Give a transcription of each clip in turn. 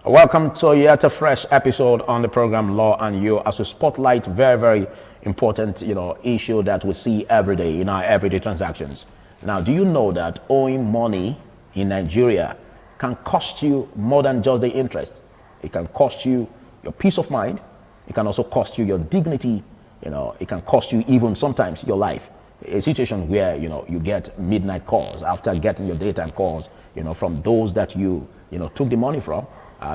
Welcome to yet a fresh episode on the program Law and You, as we spotlight very important, issue that we see every day in our everyday transactions. Now, do you know that owing money in Nigeria can cost you more than just the interest? It can cost you your peace of mind. It can also cost you your dignity. It can cost you even sometimes your life. A situation where, you get midnight calls after getting your daytime calls, from those that you took the money from,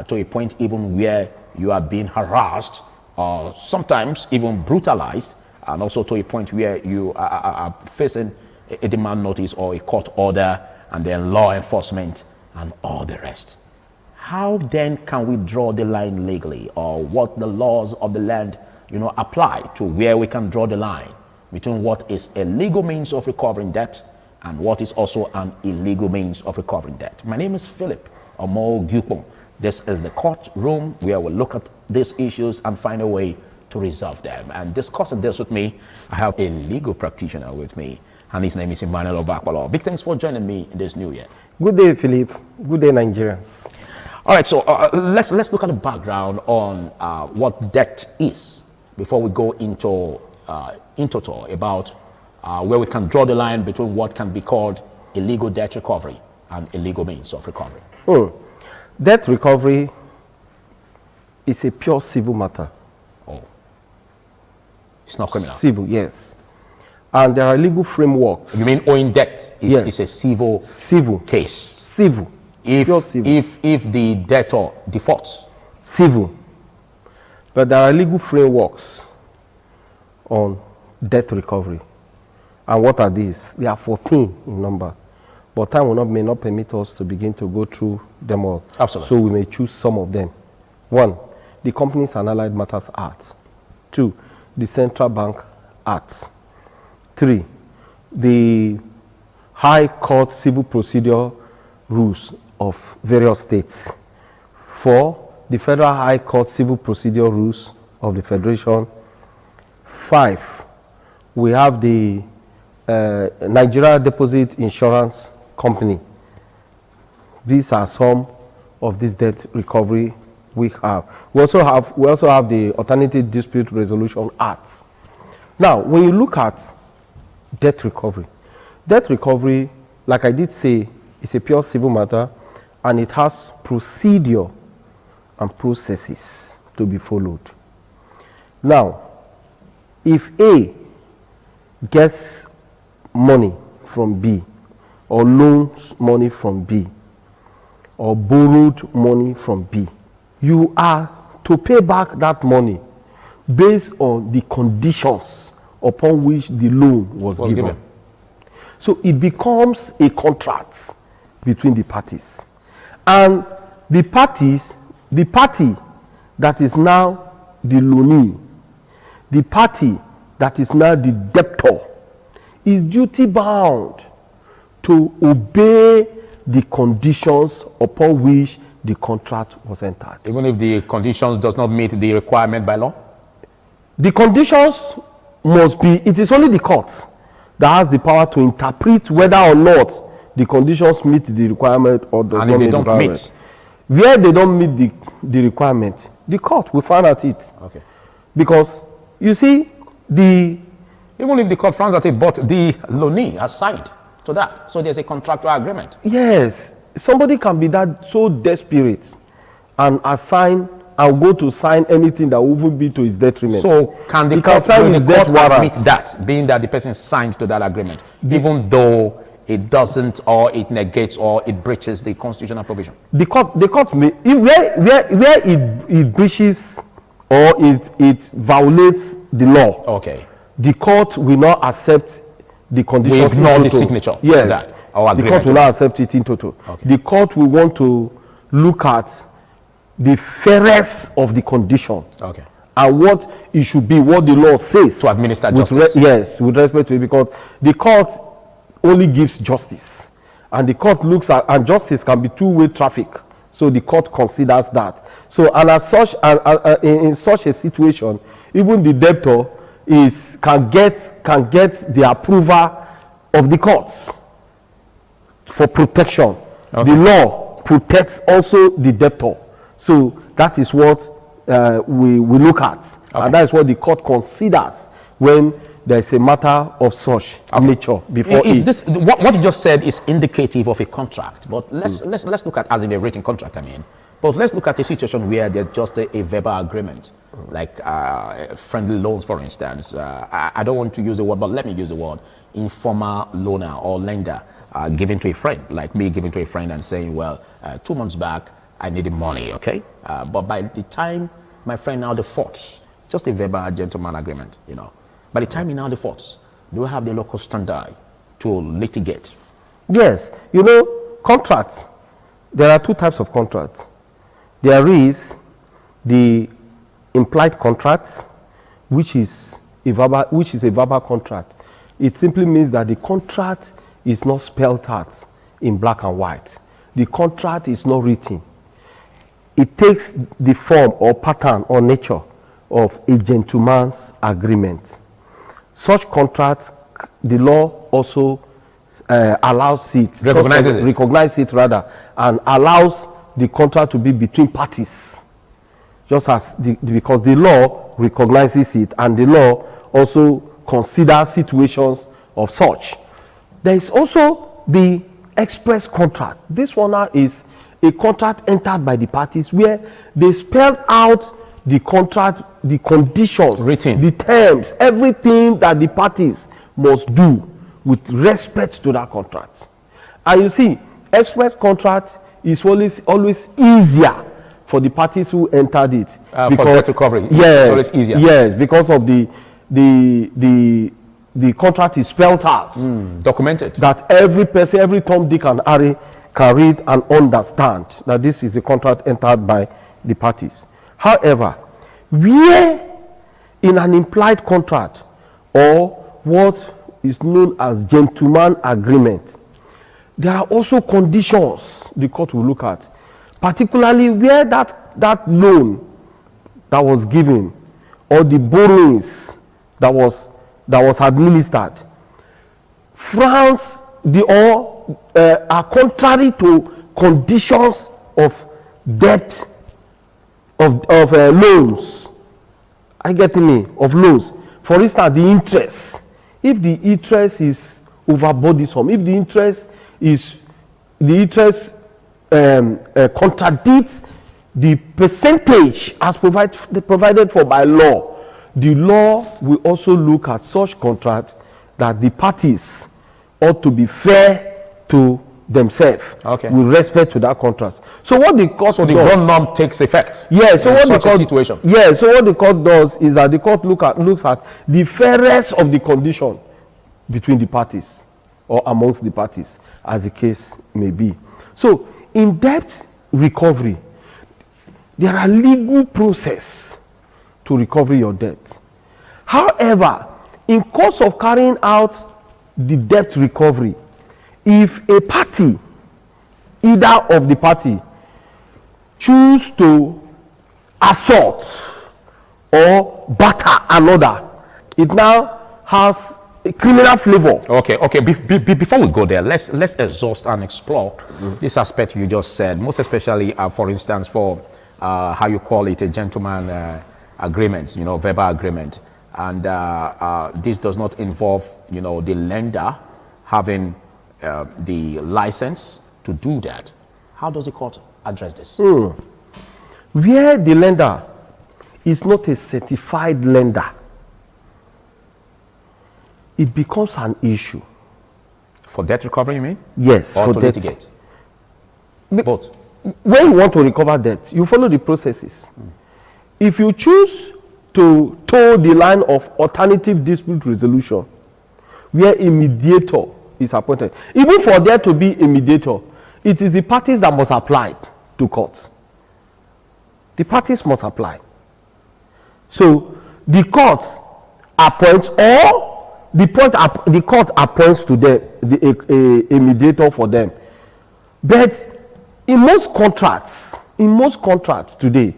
to a point even where you are being harassed or sometimes even brutalized, and also to a point where you are facing a demand notice or a court order, and then law enforcement and all the rest. How then can we draw the line legally, or what the laws of the land apply to where we can draw the line between what is a legal means of recovering debt and what is also an illegal means of recovering debt? My name is Philip Omo-Gyukpong. This is the courtroom where we look at these issues and find a way to resolve them. And discussing this with me, I have a legal practitioner with me, and his name is Emmanuel Obakwalo. Big thanks for joining me in this new year. Good day, Philip. Good day, Nigerians. All right, so let's look at the background on what debt is before we go into total about where we can draw the line between what can be called illegal debt recovery and illegal means of recovery. Debt recovery is a pure civil matter. Oh, it's not criminal. Civil, yes. And there are legal frameworks. You mean owing debt is a civil case? Civil. Pure civil. If the debtor defaults? Civil. But there are legal frameworks on debt recovery. And what are these? They are 14 in number. But time may not permit us to begin to go through them all. Absolutely. So we may choose some of them. 1, the Companies and Allied Matters Act. 2, the Central Bank Act. 3, the High Court Civil Procedure Rules of various states. 4, the Federal High Court Civil Procedure Rules of the Federation. 5, we have the Nigeria Deposit Insurance Company. These are some of this debt recovery we have. We also have the Alternative Dispute Resolution Act. Now, when you look at debt recovery, like I did say, is a pure civil matter, and it has procedure and processes to be followed. Now, if A gets money from B, or loans money from B, or borrowed money from B, you are to pay back that money based on the conditions upon which the loan was given. So it becomes a contract between the parties. And the party that is now the loanee, the party that is now the debtor, is duty bound to obey the conditions upon which the contract was entered. Even if the conditions does not meet the requirement by law? The conditions must be, it is only the court that has the power to interpret whether or not the conditions meet the requirement or does not meet the requirement. Where they don't meet the requirement, the court will find at it. Okay. Because, you see, even if the court finds at it, but the loanee has signed to that. So there's a contractual agreement. Yes. Somebody can be that so desperate and assign and go to sign anything that will even be to his detriment. So can the court admit that, being that the person signed to that agreement, even though it doesn't, or it negates, or it breaches the constitutional provision? The court may, where it breaches or it violates the law. Okay. The court will not accept the conditions. We ignore the signature. Yes. The court will not accept it in total. Okay. The court will want to look at the fairness of the condition. Okay. And what it should be, what the law says. To administer justice. Yes, with respect to it, because the court only gives justice. And the court looks at, and justice can be two-way traffic. So the court considers that. So, and as such, in such a situation, even the debtor can get the approval of the courts for protection. Okay. The law protects also the debtor. So that is what we look at. Okay. And that is what the court considers when there is a matter of such nature before Is it. this what you just said is indicative of a contract? But let's look at, as in a written contract, I mean. But let's look at a situation where there's just a verbal agreement, like friendly loans, for instance. I don't want to use the word, but let me use the word informal loaner or lender giving to a friend, like me giving to a friend and saying, well, 2 months back, I needed money, okay? But by the time my friend now defaults, just a verbal gentleman agreement, you know. By the time he now defaults, do I have the local standard to litigate? Yes, you know, contracts, there are two types of contracts. There is the implied contract, which is a verbal contract. It simply means that the contract is not spelled out in black and white. The contract is not written. It takes the form or pattern or nature of a gentleman's agreement. Such contract, the law also allows it, recognizes it rather, and allows the contract to be between parties, just as because the law recognizes it, and the law also considers situations of such. There is also the express contract. This one now is a contract entered by the parties where they spell out the contract, the conditions, written, the terms, everything that the parties must do with respect to that contract. And you see, express contract is always easier for the parties who entered it. For debt recovery, yes, it's always easier. Yes, because of the contract is spelled out. Documented. That every person, every Tom, Dick, and Harry can read and understand that this is a contract entered by the parties. However, where in an implied contract or what is known as gentleman agreement, there are also conditions the court will look at, particularly where that loan that was given or the borrowings that was administered frowns are contrary to conditions of debt of loans. I get me, of loans. For instance, the interest. If the interest is over burdensome, if the interest contradicts the percentage as provided for by law, the law will also look at such contract that the parties ought to be fair to themselves, with respect to that contract. So what the court the bond norm takes effect. Yeah. So what such a situation. Yeah. So what the court does is that the court looks at the fairness of the condition between the parties or amongst the parties, as the case may be. So in debt recovery, there are legal process to recover your debt. However, in course of carrying out the debt recovery, if a party, either of the party, choose to assault or batter another, it now has a criminal flavor. Okay. Before we go there, let's exhaust and explore this aspect you just said, most especially, for instance, for how you call it, a gentleman agreement, verbal agreement, and this does not involve, the lender having the license to do that. How does the court address this? Where the lender is not a certified lender, it becomes an issue. For debt recovery, you mean? Yes, or for to debt. litigate? Both. When you want to recover debt, you follow the processes. If you choose to toe the line of alternative dispute resolution, where a mediator is appointed, even for there to be a mediator, it is the parties that must apply to court. The parties must apply. So the court appoints, or the court appoints to them a mediator for them. But in most contracts today,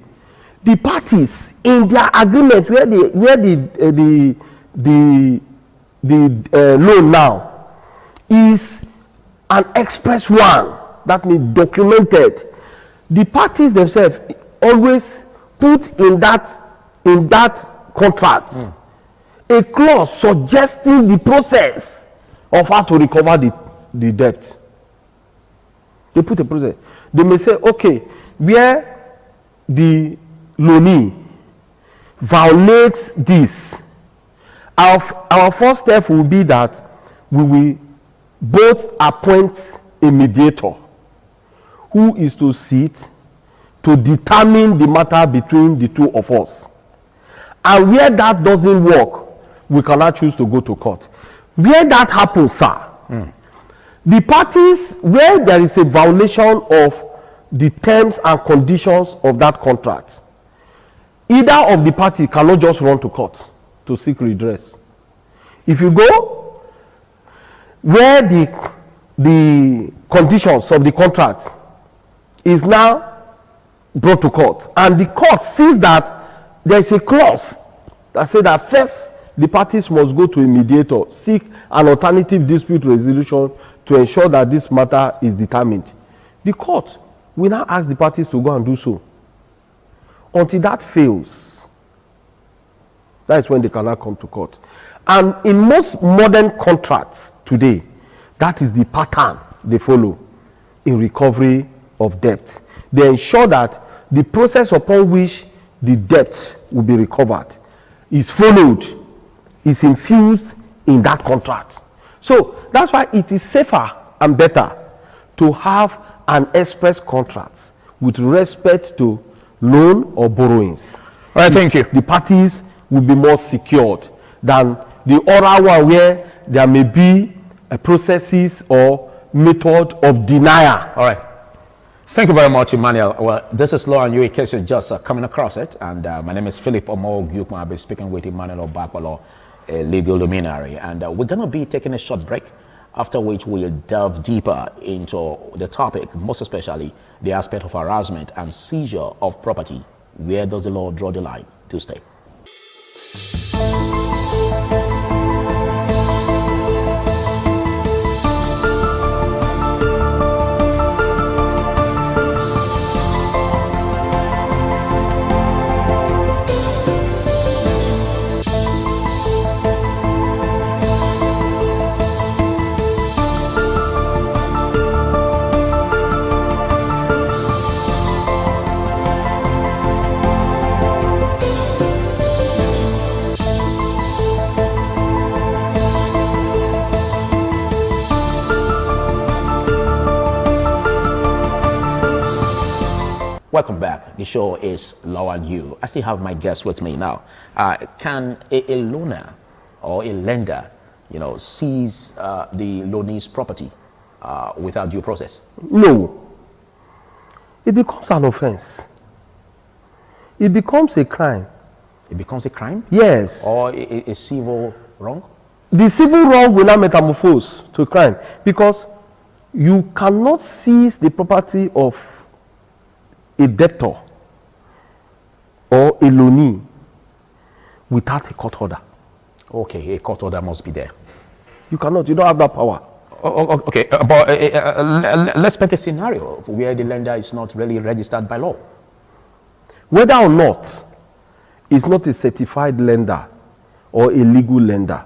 the parties in their agreement where the loan now is an express one, that means documented. The parties themselves, always put in that contract a clause suggesting the process of how to recover the debt. They put a process. They may say, okay, where the loanee violates this, our first step will be that we will both appoint a mediator who is to sit to determine the matter between the two of us. And where that doesn't work, we cannot choose to go to court. Where that happens, sir, the parties, where there is a violation of the terms and conditions of that contract, either of the party cannot just run to court to seek redress. If you go where the conditions of the contract is now brought to court, and the court sees that there is a clause that says that first the parties must go to a mediator, seek an alternative dispute resolution to ensure that this matter is determined. The court will now ask the parties to go and do so. Until that fails, that is when they cannot come to court. And in most modern contracts today, that is the pattern they follow in recovery of debt. They ensure that the process upon which the debt will be recovered is followed, is infused in that contract. So that's why it is safer and better to have an express contract with respect to loan or borrowings. All right, thank you. The parties will be more secured than the oral one where there may be a processes or method of denial. All right. Thank you very much, Emmanuel. Well, this is Law and You in case you're just coming across it. And my name is Philip Omo-Gyukma. I'll be speaking with Emmanuel Obakwalo, a legal luminary. And we're going to be taking a short break, after which we'll delve deeper into the topic, most especially the aspect of harassment and seizure of property. Where does the law draw the line? To stay. Welcome back. The show is Law and You. I still have my guest with me now. Can a loaner or a lender, seize the loanee's property without due process? No. It becomes an offense. It becomes a crime. It becomes a crime? Yes. Or a civil wrong? The civil wrong will not metamorphose to crime because you cannot seize the property of a debtor or a loanee without a court order. Okay, a court order must be there. You cannot. You don't have that power. Okay, but let's paint a scenario where the lender is not really registered by law. Whether or not it's not a certified lender or a legal lender,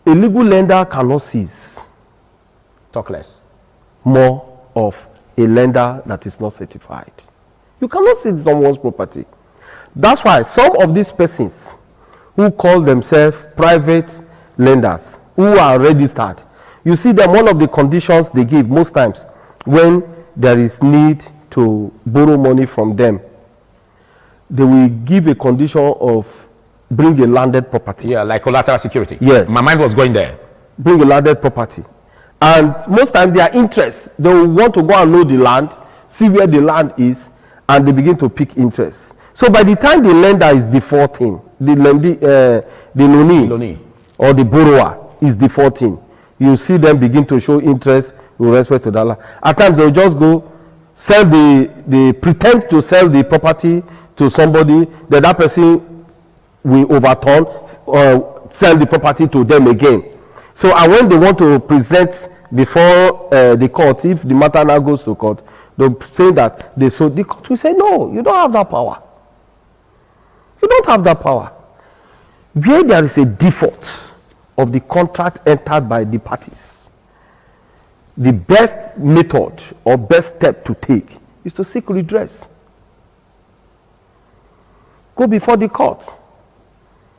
a legal lender cannot seize. Talk less. More of a lender that is not certified. You cannot seize someone's property. That's why some of these persons who call themselves private lenders, who are registered, you see them, one of the conditions they give most times when there is need to borrow money from them, they will give a condition of bring a landed property. Yeah, like collateral security. Yes. My mind was going there. Bring a landed property. And most times their interest, they will want to go and know the land, see where the land is, and they begin to pick interest. So by the time the lender is defaulting, the loanee or the borrower is defaulting, you see them begin to show interest with respect to that land. At times they'll just go sell they pretend to sell the property to somebody, that person will overturn or sell the property to them again. So and when they want to present before the court, if the matter now goes to court, They'll say that they sold. The court will say, no, you don't have that power. You don't have that power. Where there is a default of the contract entered by the parties, the best method or best step to take is to seek redress. Go before the court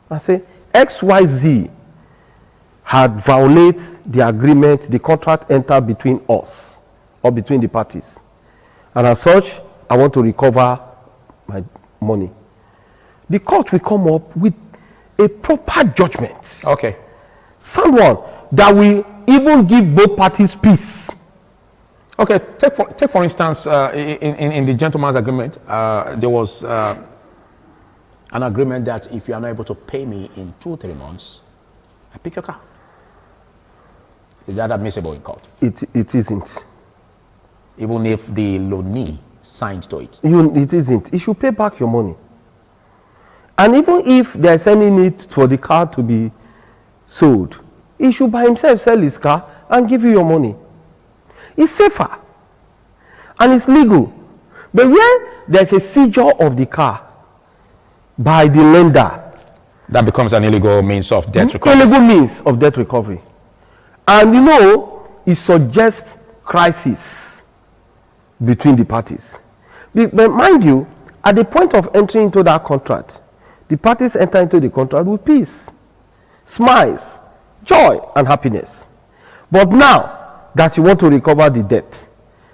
and say, XYZ had violated the agreement, the contract entered between us or between the parties. And as such, I want to recover my money. The court will come up with a proper judgment. Okay. Someone that will even give both parties peace. Okay, take for instance, in the gentleman's agreement, there was an agreement that if you are not able to pay me in 2-3 months, I pick your car. Is that admissible in court? It isn't. Even if the loanee signed to it? It isn't. He should pay back your money. And even if there's any need for the car to be sold, he should by himself sell his car and give you your money. It's safer and it's legal. But when there's a seizure of the car by the lender, that becomes an illegal means of debt recovery. Illegal means of debt recovery. And you know, it suggests crisis between the parties. But mind you, at the point of entering into that contract, the parties enter into the contract with peace, smiles, joy, and happiness. But now that you want to recover the debt,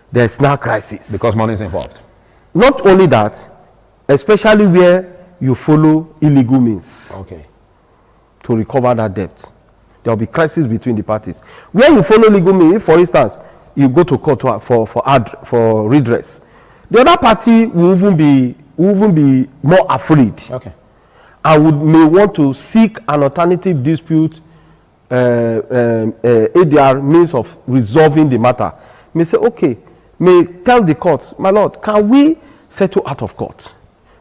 there's now crisis. Because money is involved. Not only that, especially where you follow illegal means to recover that debt. There will be crisis between the parties. Where you follow legal means, for instance, you go to court for redress, the other party will even be more afraid. Okay. And may want to seek an alternative dispute ADR means of resolving the matter. May say, okay, may tell the court, my lord, can we settle out of court?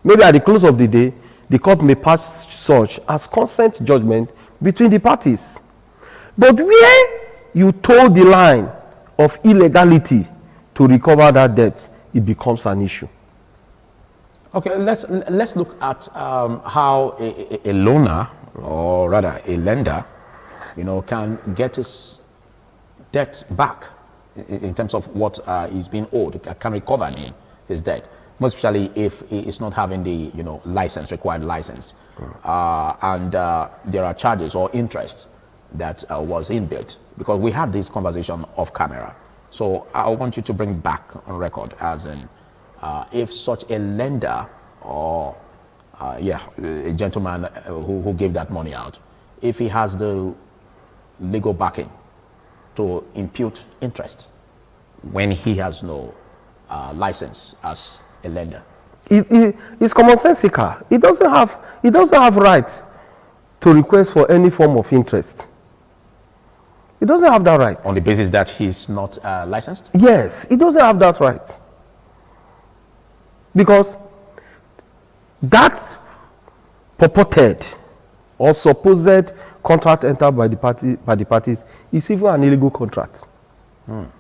Maybe at the close of the day, the court may pass such as consent judgment between the parties. But where you toe the line of illegality to recover that debt, it becomes an issue. Okay, let's look at how a loaner, or rather a lender, can get his debt back in terms of what is being owed, can recover his debt, most especially if he is not having the required license, and there are charges or interest that was inbuilt, because we had this conversation off camera. So I want you to bring back on record as in if such a lender or a gentleman who gave that money out, if he has the legal backing to impute interest when he has no license as a lender. It's commonsensical. He doesn't have right to request for any form of interest. He doesn't have that right. On the basis that he's not licensed? Yes, he doesn't have that right. Because that purported or supposed contract entered by the parties is even an illegal contract. And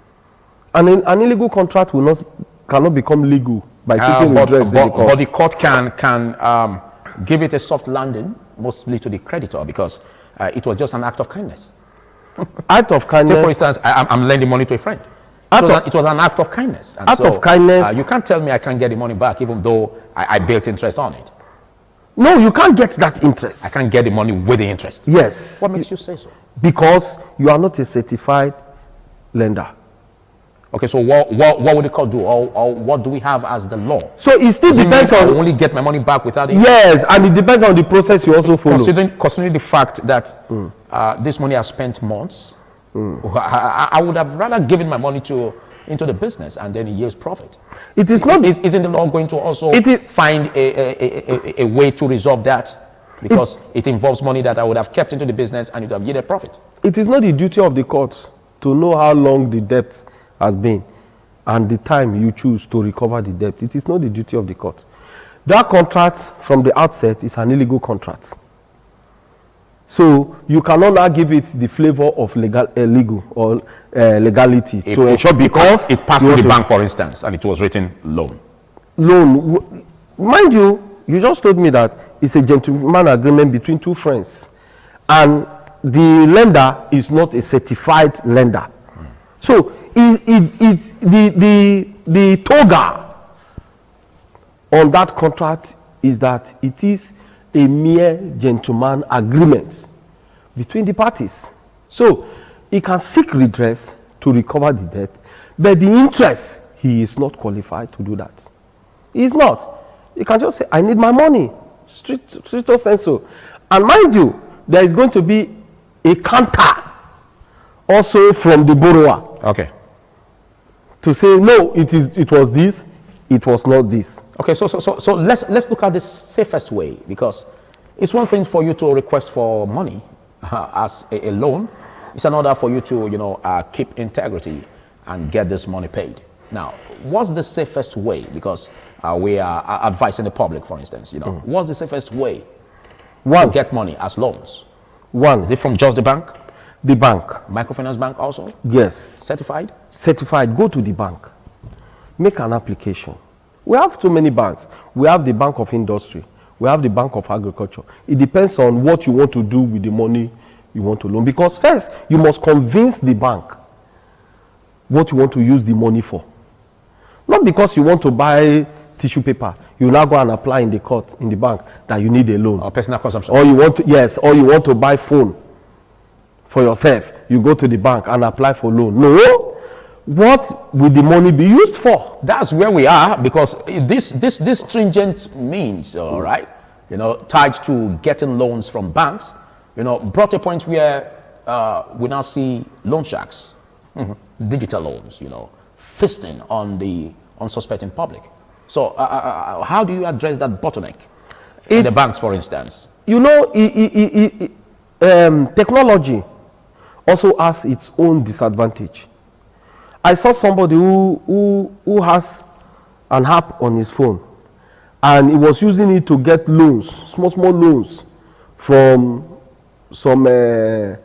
an illegal contract cannot become legal by seeking redress in the court. But the court can give it a soft landing, mostly to the creditor, because it was just an act of kindness. Act of kindness. Say, for instance, I'm lending money to a friend. It was an act of kindness. And act of kindness. You can't tell me I can't get the money back, even though I built interest on it. No, you can't get that interest. I can't get the money with the interest. Yes. What makes you say so? Because you are not a certified lender. Okay, so what would the court do, or what do we have as the law? So it still depends on. I only get my money back without it. Yes, and it depends on the process you also follow. Considering the fact that this money has spent months, I would have rather given my money into the business and then it yields profit. It is not. Isn't the law going to also find a way to resolve that? Because it involves money that I would have kept into the business and it would have yielded profit. It is not the duty of the court to know how long the debt has been and the time you choose to recover the debt. It is not the duty of the court. That contract from the outset is an illegal contract. So you cannot now give it the flavor of legal or legality to ensure because it passed to the bank, for instance, and it was written loan. Loan, mind you, you just told me that it's a gentleman agreement between two friends, and the lender is not a certified lender. So it's the toga on that contract is that it is a mere gentleman agreement between the parties. So he can seek redress to recover the debt, but the interest, he is not qualified to do that. He is not. He can just say, I need my money, stricto sensu. And mind you, there is going to be a counter also from the borrower. Okay. To say, no, it was this, it was not this. Okay, so let's look at the safest way, because it's one thing for you to request for money as a loan. It's another for you to keep integrity and get this money paid. Now, what's the safest way? Because we are advising the public, for instance. What's the safest way to get money as loans? One, is it from just the bank? The bank. Microfinance bank also? Yes. Certified? Certified. Go to the bank. Make an application. We have too many banks. We have the Bank of Industry. We have the Bank of Agriculture. It depends on what you want to do with the money you want to loan. Because first, you must convince the bank what you want to use the money for. Not because you want to buy tissue paper. You now go and apply in the court, in the bank, that you need a loan. Or personal consumption. Or you want to, or you want to buy phone for yourself. You go to the bank and apply for loan. No. What will the money be used for? That's where we are, because this stringent means, all right, tied to getting loans from banks, brought a point where we now see loan sharks, digital loans, feasting on the unsuspecting public. So how do you address that bottleneck in the banks, for instance? Technology also has its own disadvantage. I saw somebody who has an app on his phone, and he was using it to get loans, small loans, from some illegal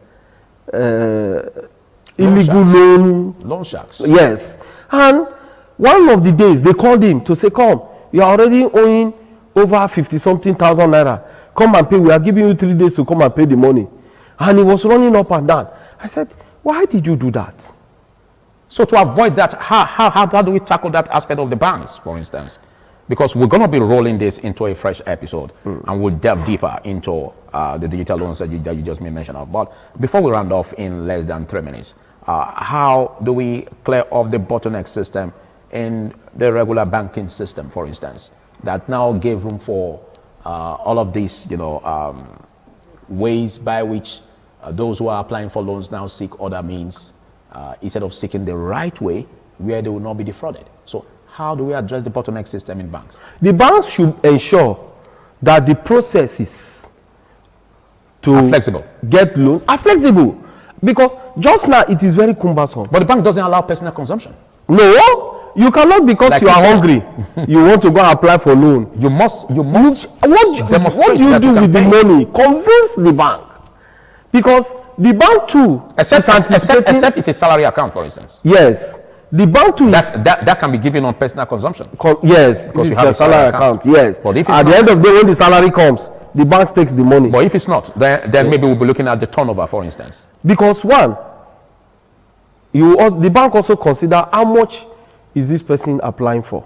loan sharks. Yes. And one of the days they called him to say, come, you are already owing over 50-something thousand naira. Come and pay. We are giving you 3 days to come and pay the money. And he was running up and down. I said, why did you do that? So to avoid that, how do we tackle that aspect of the banks, for instance? Because we're going to be rolling this into a fresh episode, and we'll delve deeper into the digital loans that you just made mention of. But before we round off in less than 3 minutes, how do we clear off the bottleneck system in the regular banking system, for instance, that now gave room for all of these, ways by which those who are applying for loans now seek other means instead of seeking the right way where they will not be defrauded. So how do we address the bottleneck system in banks? The banks should ensure that the processes to get loans are flexible. Because just now it is very cumbersome. But the bank doesn't allow personal consumption. No, you cannot, because like you are hungry. You want to go and apply for loan. You must what do you do with the money? Convince the bank. Because the bank too, except it's a salary account, for instance. Yes, the bank too that can be given on personal consumption. Yes, because you have a salary account. Yes, but if at the end of the day, when the salary comes, the bank takes the money. But if it's not, then maybe we'll be looking at the turnover, for instance. Because the bank also consider how much is this person applying for,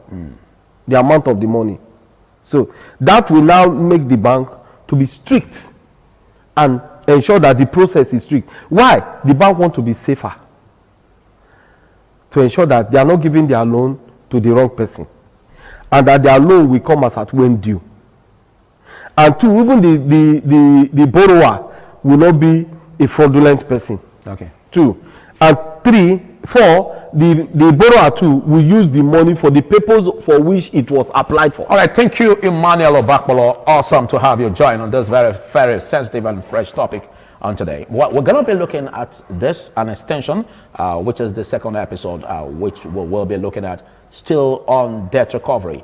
the amount of the money. So that will now make the bank to be strict and ensure that the process is strict. Why? The bank want to be safer, to ensure that they are not giving their loan to the wrong person, and that their loan will come as at when due. And two, even the borrower will not be a fraudulent person. Okay. 2. And 3, 4, the borrower too will use the money for the purpose for which it was applied for. All right, thank you, Emmanuel Obakpolo. Awesome to have you join on this very, very sensitive and fresh topic on today. We're going to be looking at this, an extension, which is the second episode, which we'll be looking at still on debt recovery,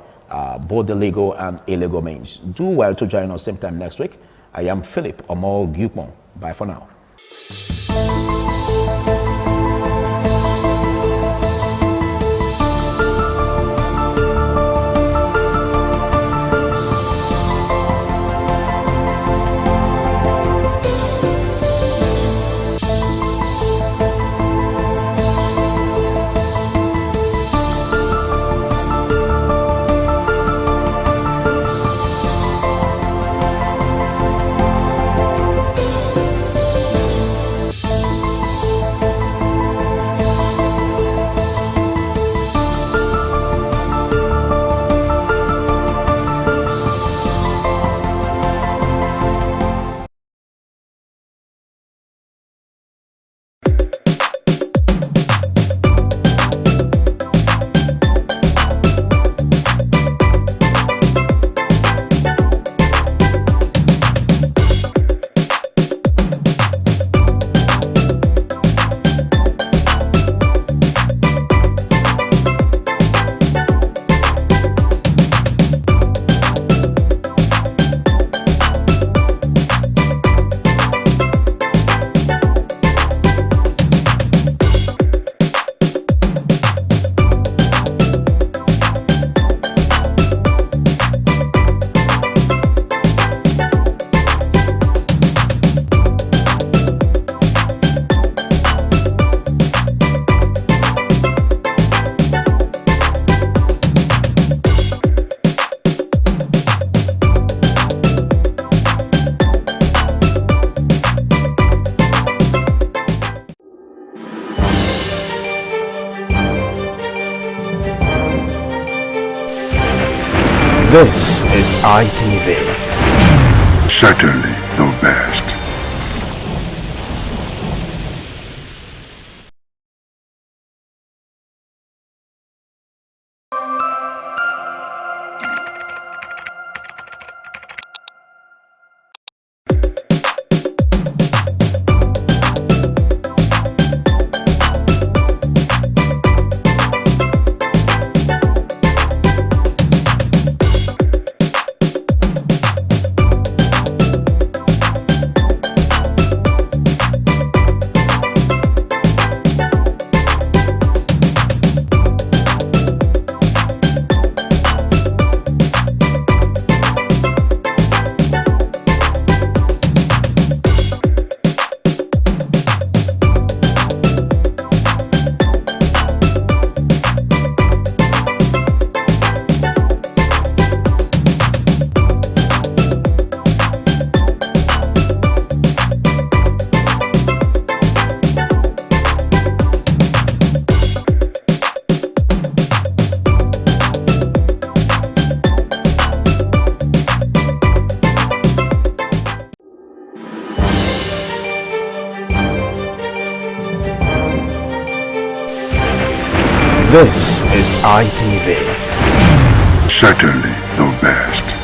both the legal and illegal means. Do well to join us same time next week. I am Philip Omo Gyupon. Bye for now. This is ITV. Certainly the best. This is ITV. Certainly the best.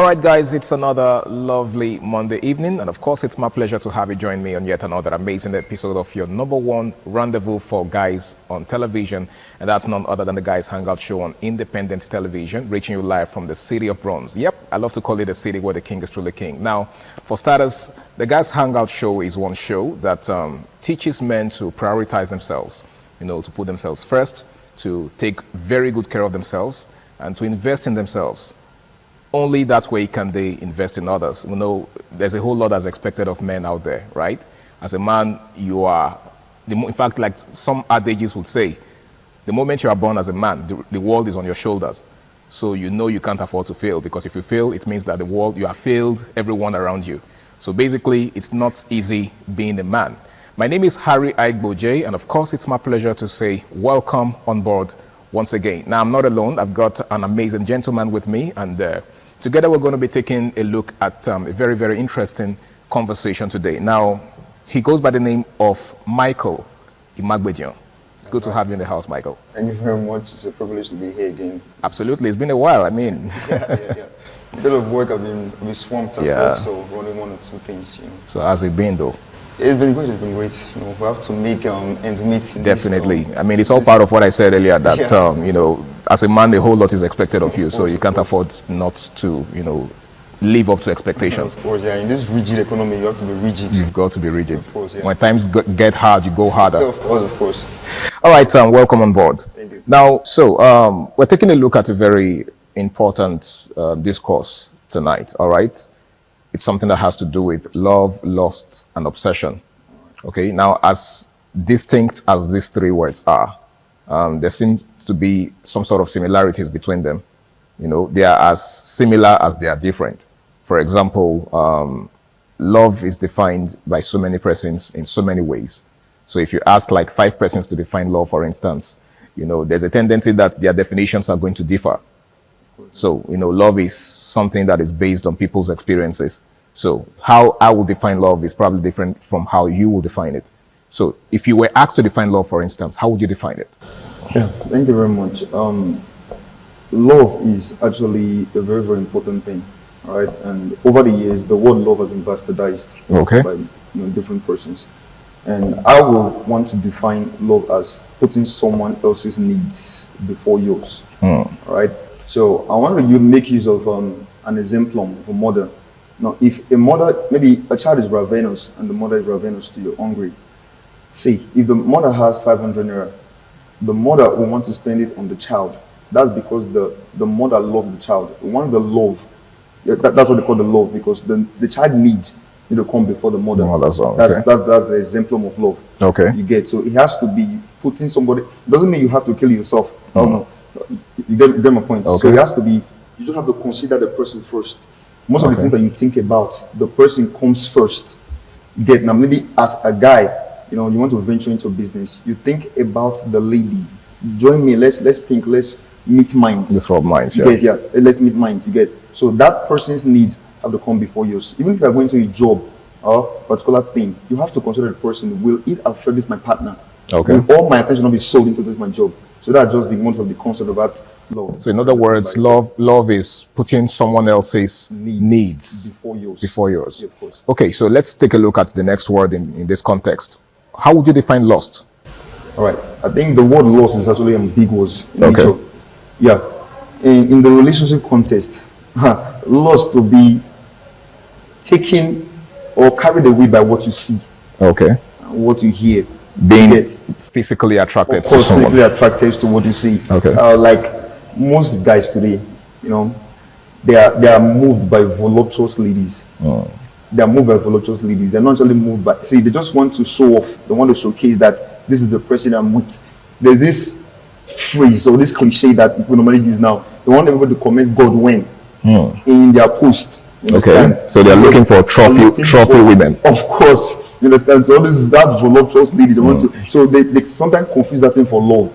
All right, guys, it's another lovely Monday evening, and of course, it's my pleasure to have you join me on yet another amazing episode of your number one rendezvous for guys on television, and that's none other than the Guys Hangout Show on independent television, reaching you live from the City of Bronze. Yep, I love to call it the city where the king is truly king. Now, for starters, the Guys Hangout Show is one show that teaches men to prioritize themselves, to put themselves first, to take very good care of themselves, and to invest in themselves. Only that way can they invest in others. There's a whole lot that's expected of men out there, right? As a man, you are, in fact, like some adages would say, the moment you are born as a man, the world is on your shoulders. So you can't afford to fail, because if you fail, it means that you have failed everyone around you. So basically, it's not easy being a man. My name is Harry Aigboje, and of course, it's my pleasure to say welcome on board once again. Now, I'm not alone. I've got an amazing gentleman with me, and together, we're going to be taking a look at a very, very interesting conversation today. Now, he goes by the name of Michael Imagbejian. It's good to have you in the house, Michael. Thank you very much. It's a privilege to be here again. Absolutely. It's been a while. I mean. Yeah. A bit of work. I've been swamped at work, so only one or two things, So how's it been, though? It's been great. It's been great. We have to make ends meet. Definitely. I mean, it's all part of what I said earlier, that, as a man, a whole lot is expected of you, so you can't afford not to, live up to expectations. Of course, yeah. In this rigid economy, you have to be rigid. You've got to be rigid. Of course, yeah. When times get hard, you go harder. Yeah, of course. All right, welcome on board. Thank you. Now, we're taking a look at a very important discourse tonight, all right? It's something that has to do with love, lust, and obsession. Okay, now, as distinct as these three words are, there seems to be some sort of similarities between them. They are as similar as they are different. For example, love is defined by so many persons in so many ways. So if you ask like 5 persons to define love, for instance, there's a tendency that their definitions are going to differ. So, love is something that is based on people's experiences. So how I will define love is probably different from how you will define it. So if you were asked to define love, for instance, how would you define it? Yeah, thank you very much. Love is actually a very, very important thing, all right? And over the years, the word love has been bastardized by different persons. And I will want to define love as putting someone else's needs before yours, all right? So I want to make use of an example of a mother. Now, if a mother, maybe a child is ravenous and the mother is ravenous to you, hungry. See, if the mother has 500 naira, the mother will want to spend it on the child. That's because the mother loves the child. One of the love, that's what they call the love, because the child needs to come before the mother. That's the example of love. Okay. You get, so it has to be putting somebody. Doesn't mean you have to kill yourself. No. You get my point. Okay. So it has to be. You just have to consider the person first. Most of the things that you think about, the person comes first. You get, now maybe as a guy, you want to venture into business. You think about the lady. Join me. Let's think. Let's meet minds. Let's rub minds. You get, let's meet minds. You get. So that person's needs have to come before yours. Even if you are going to a job or particular thing, you have to consider the person. Will it affect this my partner? Okay. Will all my attention not be sold into this my job? So that's just the most of the concept about love. So in other words, love is putting someone else's needs before yours. Yeah, of course. Okay, so let's take a look at the next word in this context. How would you define lust? All right. I think the word lust is actually ambiguous in nature. Yeah. In the relationship context, lust will be taken or carried away by what you see. Okay. What you hear. Being physically attracted to someone. Physically attracted to what you see. Okay. Like most guys today, they are moved by voluptuous ladies. They are moved by voluptuous ladies. They're not actually moved by. See, they just want to show off. They want to showcase that this is the person I'm with. There's this phrase or this cliche that people normally use now. They want everybody to comment God when in their post. Okay. So they're looking for trophy women. Of course. You understand? So this is that voluptuous lady. They want to. So they sometimes confuse that thing for love.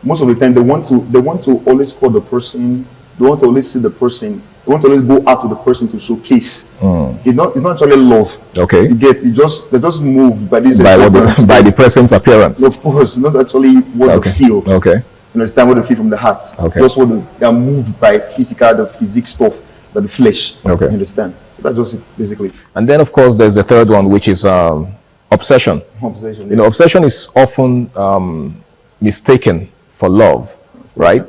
Most of the time, they want to always call the person. They want to always see the person. They want to always go out to the person to showcase. It's not actually love. Okay. You get it. They're just moved by this. By the person's appearance. Of course, not actually what they feel. Okay. You understand what they feel from the heart. Okay. Just what they are moved by the physics stuff. the flesh. Okay. You understand? So that's just it, basically. And then, of course, there's the third one, which is obsession. Obsession. You know, obsession is often mistaken for love, right?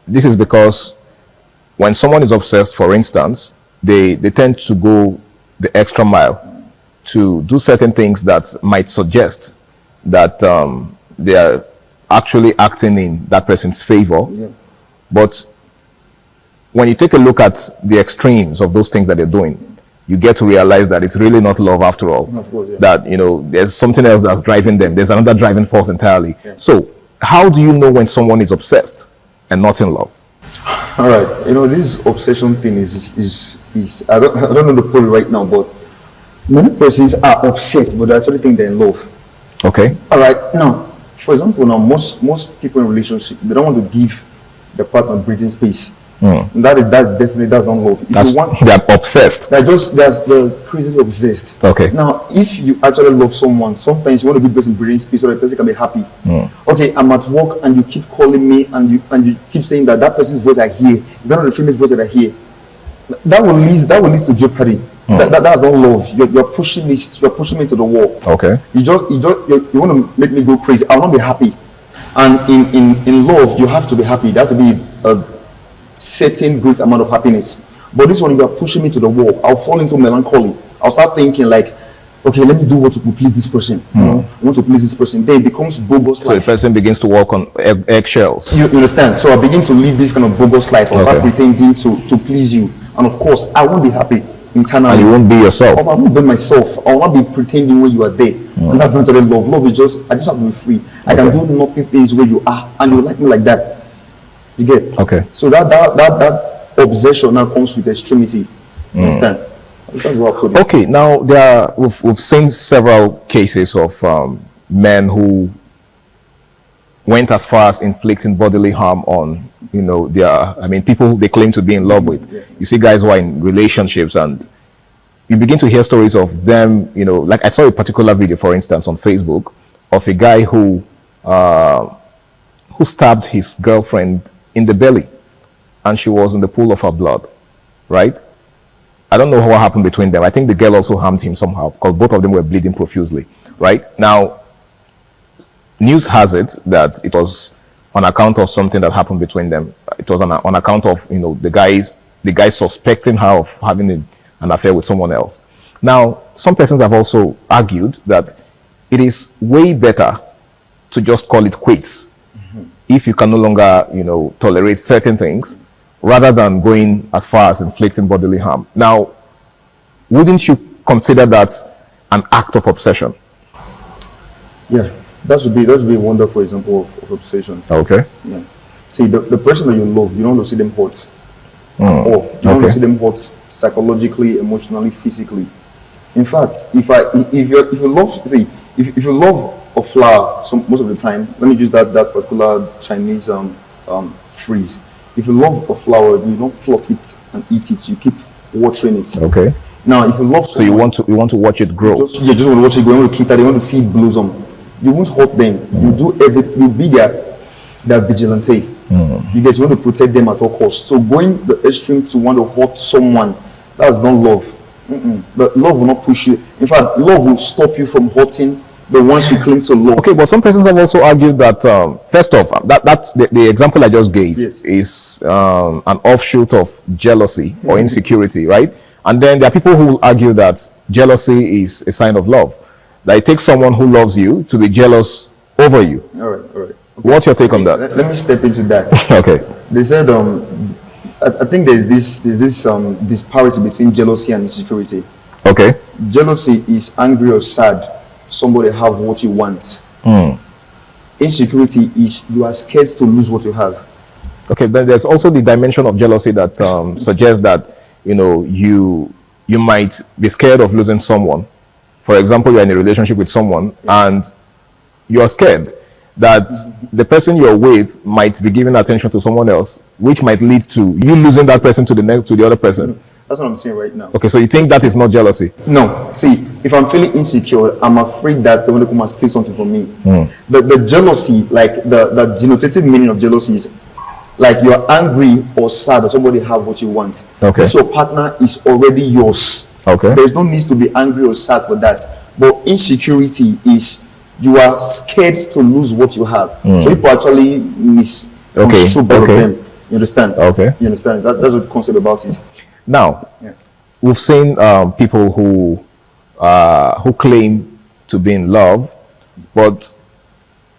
This is because when someone is obsessed, for instance, they tend to go the extra mile to do certain things that might suggest that they are actually acting in that person's favor. Yeah. But when you take a look at the extremes of those things that they're doing, you get to realize that it's really not love after all. Of course, yeah. That, you know, there's something else that's driving them. There's another driving force entirely. Yeah. So how do you know when someone is obsessed and not in love? All right. You know, this obsession thing is I don't know the point right now, but many persons are upset, but they actually think they're in love. Okay. All right. Now, for example, now most people in relationship, they don't want to give the partner breathing space. And that definitely does not love. If They're obsessed. They're crazily obsessed. Okay. Now, if you actually love someone, sometimes you want to give the person breathing space so the person can be happy. Okay, I'm at work and you keep calling me and you keep saying that person's voice I hear is not the female voice that I hear. That will lead to jeopardy. That's not love. You're pushing me to the wall. Okay. You want to make me go crazy. I want to be happy. And in love, you have to be happy. There has to be a certain great amount of happiness. But this one, you are pushing me to the wall. I'll fall into melancholy. I'll start thinking like, okay, let me do what to please this person. You know, I want to please this person. Then it becomes bogus So life. the person begins to walk on eggshells. You understand? So I begin to live this kind of bogus life. I'll start Okay. pretending to please you. And of course, I won't be happy internally. And you won't be yourself. I won't be myself. I will not be pretending when you are there. And that's not really love. Love is just, I just have to be free. I can do nothing things where you are, and you like me like that. You get? Okay. So that obsession now comes with extremity. You understand? That's what I put it. Okay, now we've seen several cases of men who went as far as inflicting bodily harm on, you know, people they claim to be in love with. Yeah. You see guys who are in relationships and you begin to hear stories of them, you know, like I saw a particular video, for instance, on Facebook of a guy who stabbed his girlfriend in the belly and she was in the pool of her blood, right? I don't know what happened between them. I think the girl also harmed him somehow because both of them were bleeding profusely, right? Now, news has it that it was on account of something that happened between them. It was on account of, you know, the guy suspecting her of having an affair with someone else. Now, some persons have also argued that it is way better to just call it quits if you can no longer, you know, tolerate certain things, rather than going as far as inflicting bodily harm. Now, wouldn't you consider that an act of obsession? Yeah, that should be a wonderful example of obsession. Okay. Yeah. See, the person that you love, you don't want to see them hurt. Or you don't want to see them hurt psychologically, emotionally, physically. In fact, if you love a flower, most of the time, let me use that particular Chinese phrase. If you love a flower, you don't pluck it and eat it. You keep watering it. Okay. Now, if you love So you want to watch it grow. just want to watch it go. You want to keep that. You want to see it blossom. You won't hurt them. You do everything. You be their vigilante. You want to protect them at all costs. So going the extreme to want to hurt someone, that's not love. But love will not push you. In fact, love will stop you from hurting the ones you claim to love. Okay, but some persons have also argued that first off, that's the example I just gave Yes. is an offshoot of jealousy or insecurity, right? And then there are people who argue that jealousy is a sign of love. That it takes someone who loves you to be jealous over you. All right. What's your take on that? Let me step into that. Okay. They said, I think there's this disparity between jealousy and insecurity. Okay. Jealousy is angry or sad. Somebody have what you want. Insecurity is you are scared to lose what you have. Okay, then there's also the dimension of jealousy that suggests that, you know, you might be scared of losing someone. For example, you're in a relationship with someone and you're scared that the person you're with might be giving attention to someone else, which might lead to you losing that person to the other person. That's what I'm saying right now. Okay, so you think that is not jealousy? No. See, if I'm feeling insecure, I'm afraid that they want to come and steal something from me. The jealousy, like the denotative meaning of jealousy is like you're angry or sad that somebody have what you want. Okay. This your partner is already yours. Okay. There's no need to be angry or sad for that. But insecurity is you are scared to lose what you have. So people actually misconstrue both of them. You understand? Okay. You understand? That's what the concept about it. Now, we've seen people who claim to be in love, but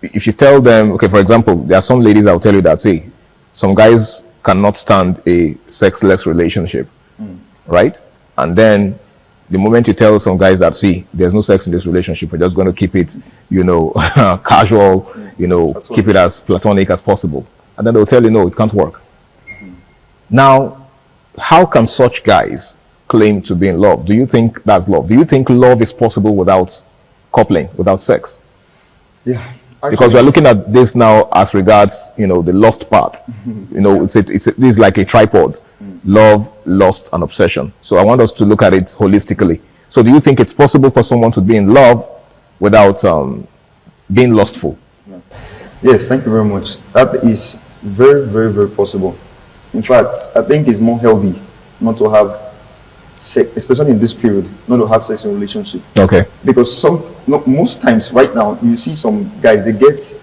if you tell them, okay, for example, there are some ladies that will tell you that, say, some guys cannot stand a sexless relationship, right? And then the moment you tell some guys that, see, there's no sex in this relationship, we're just going to keep it, casual, keep it as platonic as possible. And then they'll tell you, no, it can't work. Now, how can such guys claim to be in love? Do you think that's love? Do you think love is possible without coupling, without sex? Yeah. Because we're looking at this now as regards, the lust part. It's like a tripod: love, lust, and obsession. So I want us to look at it holistically. So do you think it's possible for someone to be in love without being lustful? Yes, thank you very much. That is very, very, very possible. In fact, I think it's more healthy not to have sex, especially in this period, not to have sex in a relationship. Okay. Because most times right now, you see some guys, they get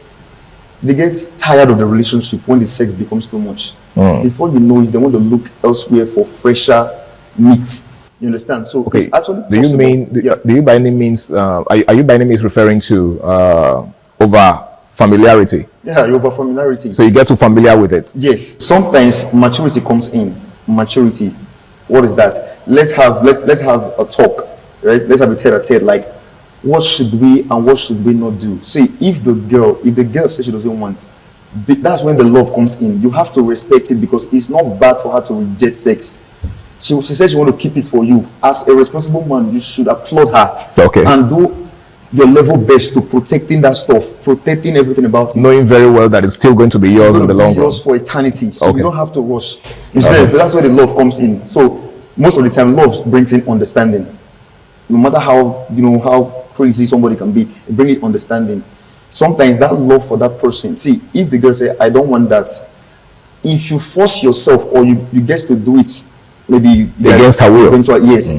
tired of the relationship when the sex becomes too much. Before you know it, they want to look elsewhere for fresher meat. You understand? So okay. It's actually do possible. Do you by any means are you by any means referring to over familiarity? Yeah, over familiarity. So you get too familiar with it. Yes. Sometimes maturity comes in. Maturity. What is that? Let's have a talk, right? Let's have a tete-a-tete. Like, what should we and what should we not do? See, if the girl says she doesn't want, that's when the love comes in. You have to respect it because it's not bad for her to reject sex. She says she want to keep it for you. As a responsible man, you should applaud her. Okay. And do your level best to protecting that stuff, protecting everything about it. Knowing very well that it's still going to be yours in the long run. Yours for eternity. So Okay. you don't have to rush. That's where the love comes in. So most of the time, love brings in understanding. No matter how crazy somebody can be, it brings in understanding. Sometimes that love for that person. See, if the girl say, "I don't want that," if you force yourself or you get to do it, maybe Against her will. eventually, yes,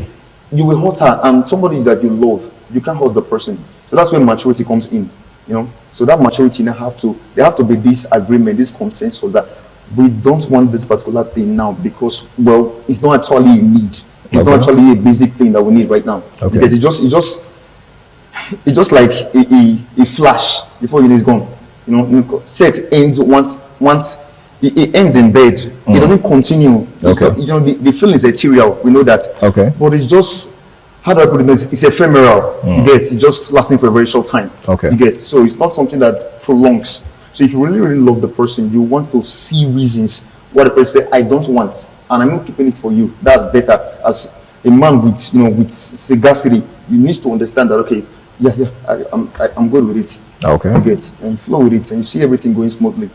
you will hurt her, and somebody that you love, you can't hurt the person. So that's where maturity comes in. So that maturity there have to be this agreement, this consensus that we don't want this particular thing now because, well, it's not actually a need. It's not actually a basic thing that we need right now. Okay. Because it's just like a flash before it's gone. Sex ends once it ends in bed. It doesn't continue. It's Okay. not, the feeling is ethereal. We know that. Okay. But it's just, how do I put it? It's ephemeral. You get, it's just lasting for a very short time. Okay. You get, so it's not something that prolongs. So if you really, really love the person, you want to see reasons why the person say, "I don't want, and I'm not keeping it for you." That's better. As a man with sagacity, you need to understand that. Okay, I'm good with it. Okay. You get, and flow with it, and you see everything going smoothly.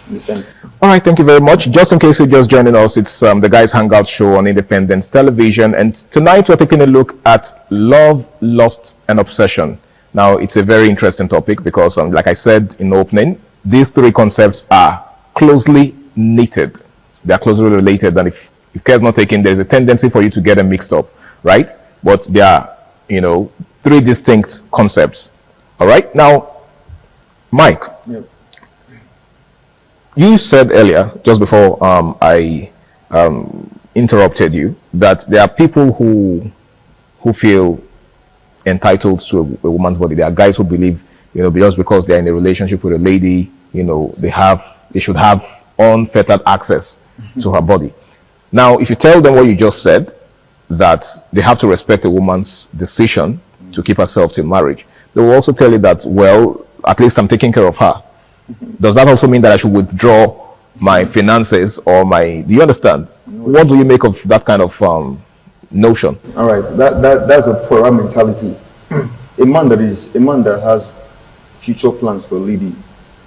Understand? All right, thank you very much. Just in case you're just joining us, it's the Guys Hangout show on Independence Television, and tonight we're taking a look at love, lust, and obsession. Now, it's a very interesting topic because, like I said in the opening, these three concepts are closely knitted. They are closely related, and if care is not taken, there's a tendency for you to get them mixed up, right? But they are, three distinct concepts. All right, now, Mike. Yeah. You said earlier, just before I interrupted you, that there are people who feel entitled to a woman's body. There are guys who believe, just because they're in a relationship with a lady, they should have unfettered access to her body. Now, if you tell them what you just said, that they have to respect a woman's decision to keep herself till marriage, they will also tell you that, well, at least I'm taking care of her. Does that also mean that I should withdraw my finances or do you understand? What do you make of that kind of notion? All right, that's a poorer mentality. A man that has future plans for a lady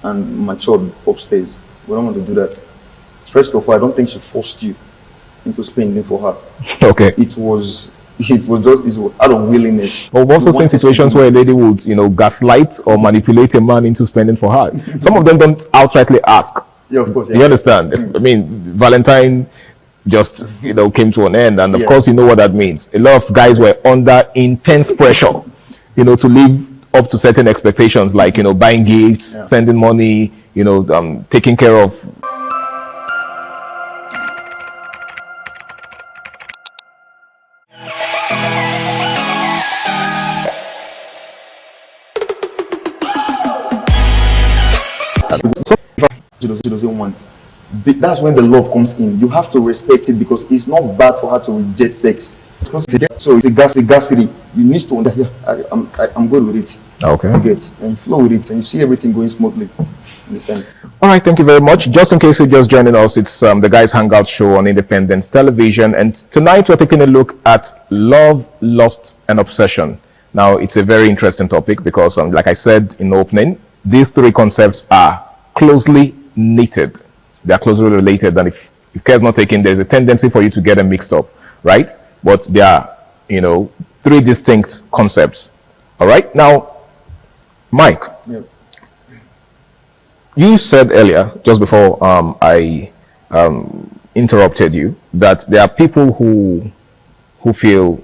and matured upstairs, we don't want to do that. First of all, I don't think she forced you into spending for her. Okay. It was out of willingness. But we've also seen situations where a lady would, gaslight or manipulate a man into spending for her. Some of them don't outrightly ask Yeah, of course. Yeah. You understand? I mean, Valentine just came to an end, and of course you know what that means. A lot of guys were under intense pressure, to live up to certain expectations, like buying gifts, sending money, taking care of. She doesn't want. That's when the love comes in. You have to respect it because it's not bad for her to reject sex. So it's a gasity. You need to understand. I'm good with it. Okay. You get and flow with it, and you see everything going smoothly. Understand? All right. Thank you very much. Just in case you're just joining us, it's the Guys Hangout show on Independent Television, and tonight we're taking a look at love, lust, and obsession. Now, it's a very interesting topic because, like I said in the opening, these three concepts are closely knitted. They are closely related, and if care is not taken, there's a tendency for you to get them mixed up, right? But they are, three distinct concepts. All right. Now, Mike, you said earlier, just before I interrupted you, that there are people who feel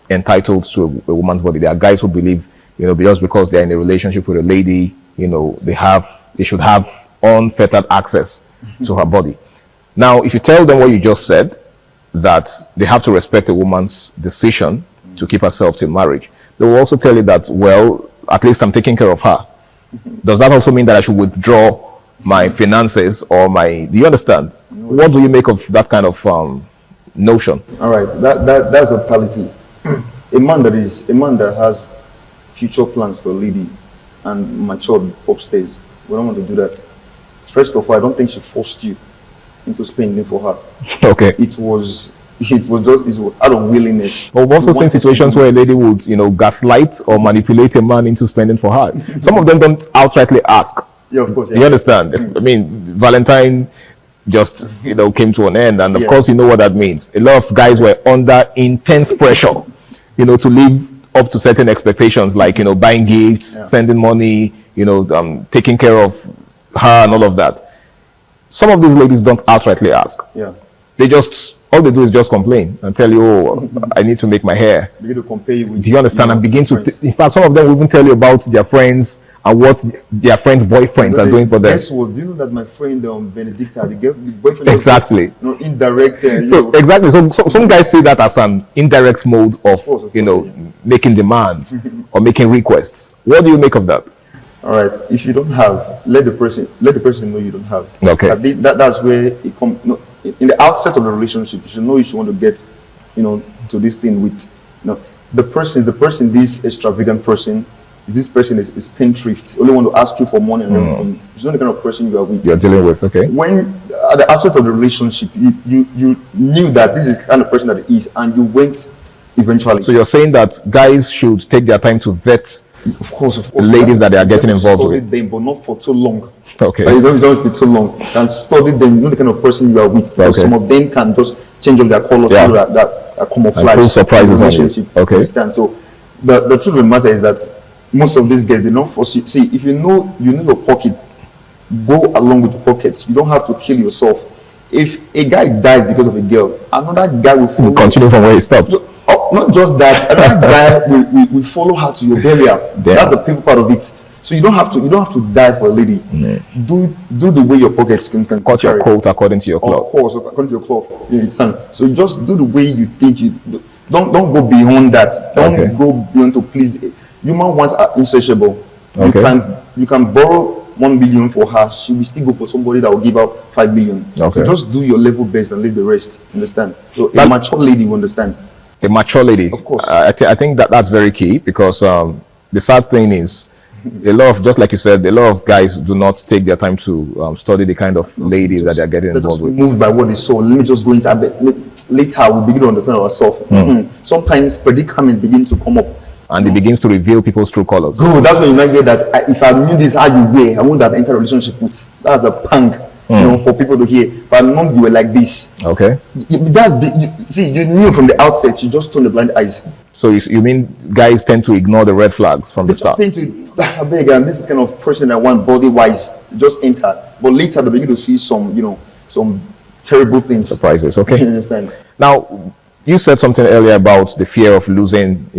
entitled to a woman's body. There are guys who believe, just because they're in a relationship with a lady, they should have unfettered access to her body. Now, if you tell them what you just said, that they have to respect a woman's decision to keep herself till marriage, they will also tell you that, well, at least I'm taking care of her. Does that also mean that I should withdraw my finances or my... Do you understand? What do you make of that kind of notion? All right, that's a totality. A man that has future plans for a lady and matured upstairs, we don't want to do that. First of all, I don't think she forced you into spending for her. Okay. It was out of willingness. But we've also seen situations where a lady would, gaslight or manipulate a man into spending for her. Some of them don't outrightly ask. Yeah, of course. Yeah. You understand? I mean, Valentine just, came to an end, and of course, you know what that means. A lot of guys were under intense pressure, to live up to certain expectations, like buying gifts, sending money, taking care of her and all of that. Some of these ladies don't outrightly ask. Yeah. All they do is just complain and tell you, oh, I need to make my hair. They begin to compare you with. Do you understand? And begin to, in fact, some of them will even tell you about their friends and what their friends' boyfriends are doing for them. Guess what? Do you know that my friend Benedicta, the boyfriend, exactly, indirect. Exactly. So some guys say that as an indirect mode of making demands or making requests. What do you make of that? All right. If you don't have, let the person know you don't have. Okay. That's where it comes. In the outset of the relationship, you should know you want to get, to this thing with, the person, this extravagant person, this person is spendthrift. Only want to ask you for money and everything. It's not the kind of person you are with. You're dealing with, okay. When at the outset of the relationship, you knew that this is the kind of person that he is, and you went eventually. So you're saying that guys should take their time to vet. Of course. Ladies that they are getting involved with. Them, but not for too long. Okay. You don't be too long. And study them. You know the kind of person you are with. Because some of them can just change up their colors so that camouflage. Cool surprises relationship. Okay. Understand? So the truth of the matter is that most of these guys, they don't force you. See, if you know your pocket, go along with the pockets. You don't have to kill yourself. If a guy dies because of a girl, another guy will follow. Continue from where he stopped. Not just that, another guy will follow her to your burial. That's the painful part of it. So you don't have to die for a lady. Do the way your pockets can cut your coat according to your cloth. Of course, according to your cloth. You understand? So just do the way you think you do. Don't go beyond that. Don't go beyond to please. Human wants are insatiable. Okay. You can borrow 1 million for her. She will still go for somebody that will give out 5 million. Okay. So just do your level best and leave the rest. Understand? So a mature lady will understand. A mature lady, of course. I think that's very key because the sad thing is, a lot of, just like you said, a lot of guys do not take their time to study the kind of ladies that they're getting involved with. Moved by what they saw. Let me just go into that. Later, we'll begin to understand ourselves. Sometimes predicaments begin to come up. And it begins to reveal people's true colors. Good. That's when you now hear that if I knew this how you were, I wouldn't have entered a relationship with. That's a pang, for people to hear. If I knew you were like this. Okay. You knew from the outset. You just turned the blind eyes. So you mean guys tend to ignore the red flags from They the start? just tend to, I beg, and this is the kind of person I want body-wise, just enter. But later they begin to see some, some terrible things. Surprises, okay. You understand? Now, you said something earlier about the fear of losing,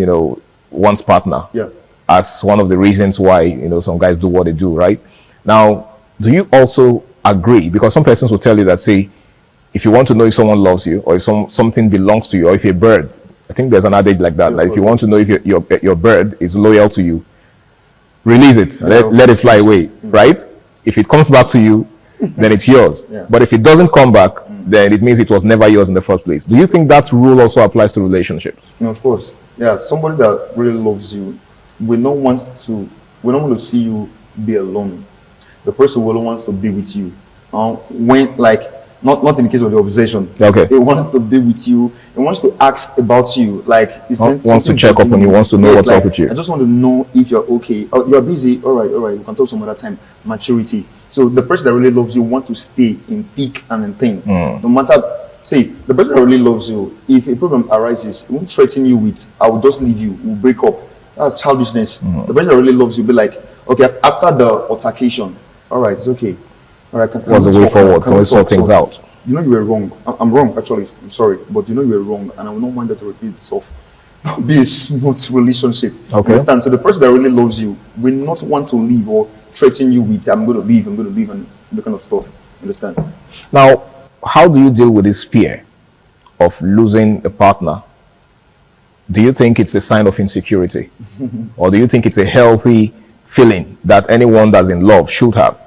one's partner. Yeah. As one of the reasons why, some guys do what they do, right? Now, do you also agree? Because some persons will tell you that, say, if you want to know if someone loves you or if something belongs to you or if you're a bird, I think there's an adage like that. Like if you want to know if your bird is loyal to you, release it, let it fly away, right? If it comes back to you, then it's yours. Yeah. But if it doesn't come back, then it means it was never yours in the first place. Do you think that rule also applies to relationships? Of course. Yeah, somebody that really loves you will not want to see you be alone. The person will wants to be with you. Not in the case of the obsession. Okay. It wants to be with you. It wants to ask about you. Like it wants to check up on you. Wants to know what's up with you. I just want to know if you're okay. Oh, you're busy. All right. We can talk some other time. Maturity. So the person that really loves you want to stay in thick and in thin. No matter. Say the person that really loves you. If a problem arises, it won't threaten you with "I will just leave you. We'll break up." That's childishness. The person that really loves you be like, okay, after the altercation, all right, it's okay. All right, what's the way forward? Can we sort things out? You know you were wrong. I'm wrong, actually. I'm sorry, but you know you were wrong, and I will not want that to repeat itself. Be a smooth relationship. Okay. Understand? So the person that really loves you will not want to leave or threaten you with I'm going to leave, and that kind of stuff. Understand? Now, how do you deal with this fear of losing a partner? Do you think it's a sign of insecurity, or do you think it's a healthy feeling that anyone that's in love should have?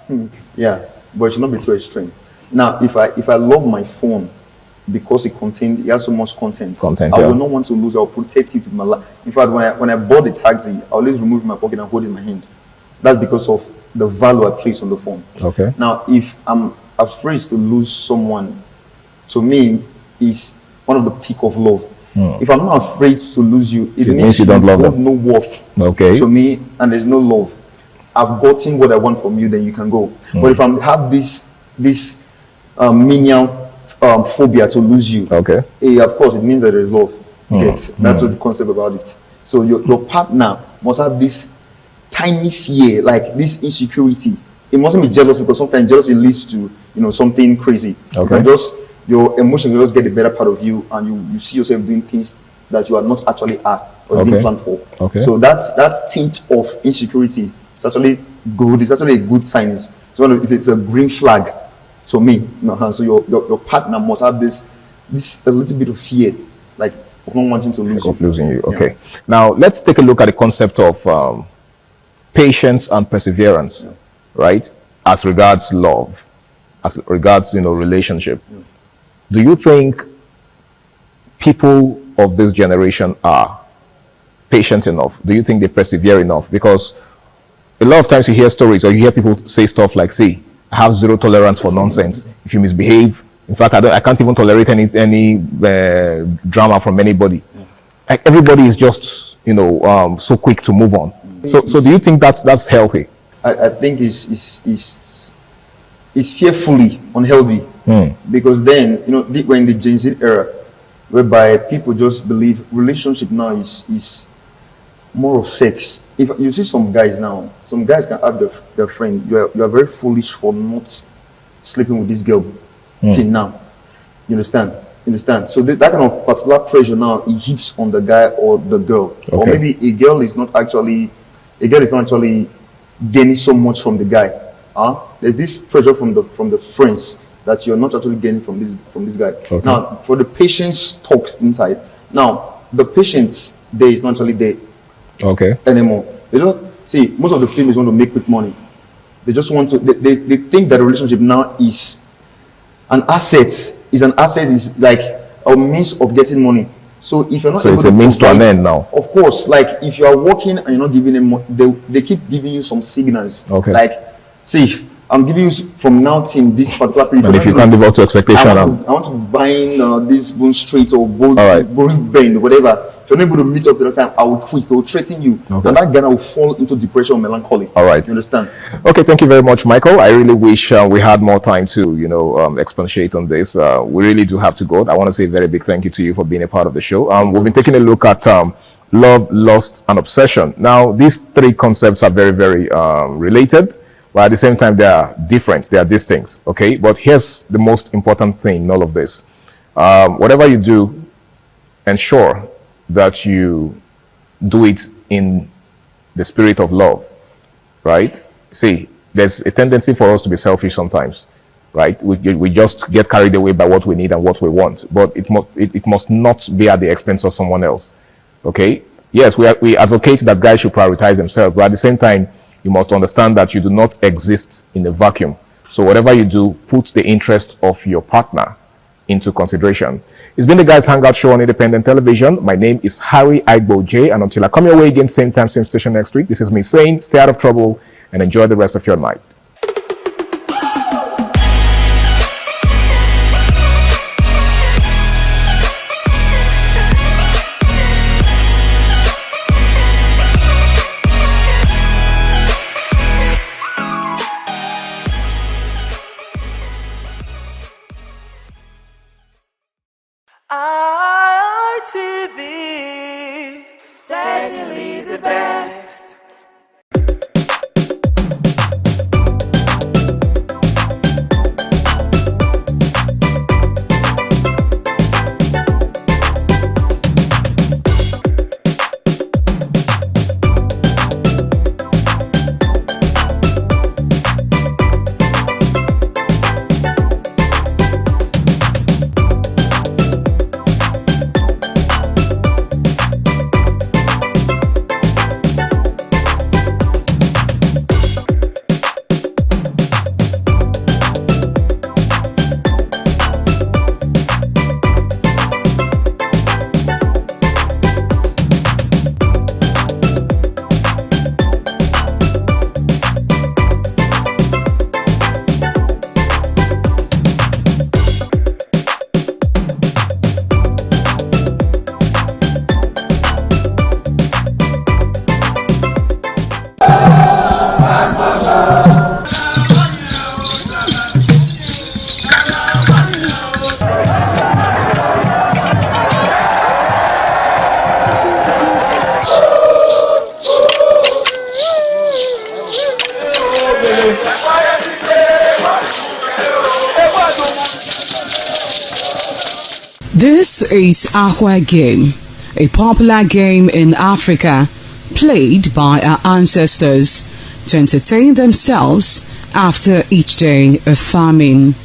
Yeah, but it should not be too extreme. Now, if I love my phone because it has so much content, I will not want to lose. I'll protect it with my life. In fact, when I bought the taxi, I always remove my pocket and hold it in my hand. That's because of the value I place on the phone. Okay. Now, if I'm afraid to lose someone, to me, is one of the peak of love. If I'm not afraid to lose you, it means you don't love them. No worth. Okay. To me, and there's no love. I've gotten what I want from you, then you can go. But if I have this menial phobia to lose you, okay, of course it means that there is love. That's just the concept about it. So your partner must have this tiny fear, like this insecurity. It mustn't be jealous, because sometimes jealousy leads to something crazy. Okay. Your emotions will just get the better part of you, and you see yourself doing things that you are not actually or didn't plan for. Okay. So that tint of insecurity is actually good. It's actually a good sign. It's a green flag to me. So your partner must have this a little bit of fear, like of not wanting to lose you. Of losing you. Okay. Yeah. Now let's take a look at the concept of patience and perseverance, right? As regards love, as regards relationship. Do you think people of this generation are patient enough? Do you think they persevere enough? Because a lot of times you hear stories or you hear people say stuff like, "See, I have zero tolerance for nonsense. If you misbehave, in fact, I can't even tolerate any drama from anybody." Like everybody is just so quick to move on. So do you think that's healthy? I think it's fearfully unhealthy, because then we're in the Gen Z era, whereby people just believe relationship now is more of sex. If you see some guys now, some guys can have their friend. You are very foolish for not sleeping with this girl till now. You understand? So that kind of particular pressure now, it hits on the guy or the girl, or maybe a girl is not actually gaining so much from the guy. There's this pressure from the friends that you're not actually getting from this guy. Okay. Now, for the patience talks inside. Now, the patience there is not actually there. Okay. Anymore. They just see most of the females want to make quick money. They just want to. They think that a relationship now is an asset. Is like a means of getting money. So if you're not, so it's a means to an end now. Of course, like if you are working and you're not giving them, they keep giving you some signals. Okay. Like, see, I'm giving you from now till this particular period. And if you can't live up to expectation, I want to buy this Bone Street or Bone Bend, whatever. If you're not able to meet up to the time, I will quit. They will threaten you, and that guy will fall into depression or melancholy. All right. You understand? Okay, thank you very much, Michael. I really wish we had more time to, expatiate on this. We really do have to go. I want to say a very big thank you to you for being a part of the show. We've been taking a look at love, lust, and obsession. Now, these three concepts are very, very related, but at the same time, they are different, they are distinct, okay? But here's the most important thing in all of this. Whatever you do, ensure that you do it in the spirit of love, right? See, there's a tendency for us to be selfish sometimes, right? We just get carried away by what we need and what we want, but it must not be at the expense of someone else, okay? Yes, we advocate that guys should prioritize themselves, but at the same time, you must understand that you do not exist in a vacuum. So whatever you do, put the interest of your partner into consideration. It's been the Guys Hangout Show on Independent Television. My name is Harry Aigbo J, and until I come your way again, same time, same station next week, this is me saying, stay out of trouble and enjoy the rest of your night. ITV, certainly the best. This is Aqua Game, a popular game in Africa played by our ancestors to entertain themselves after each day of farming.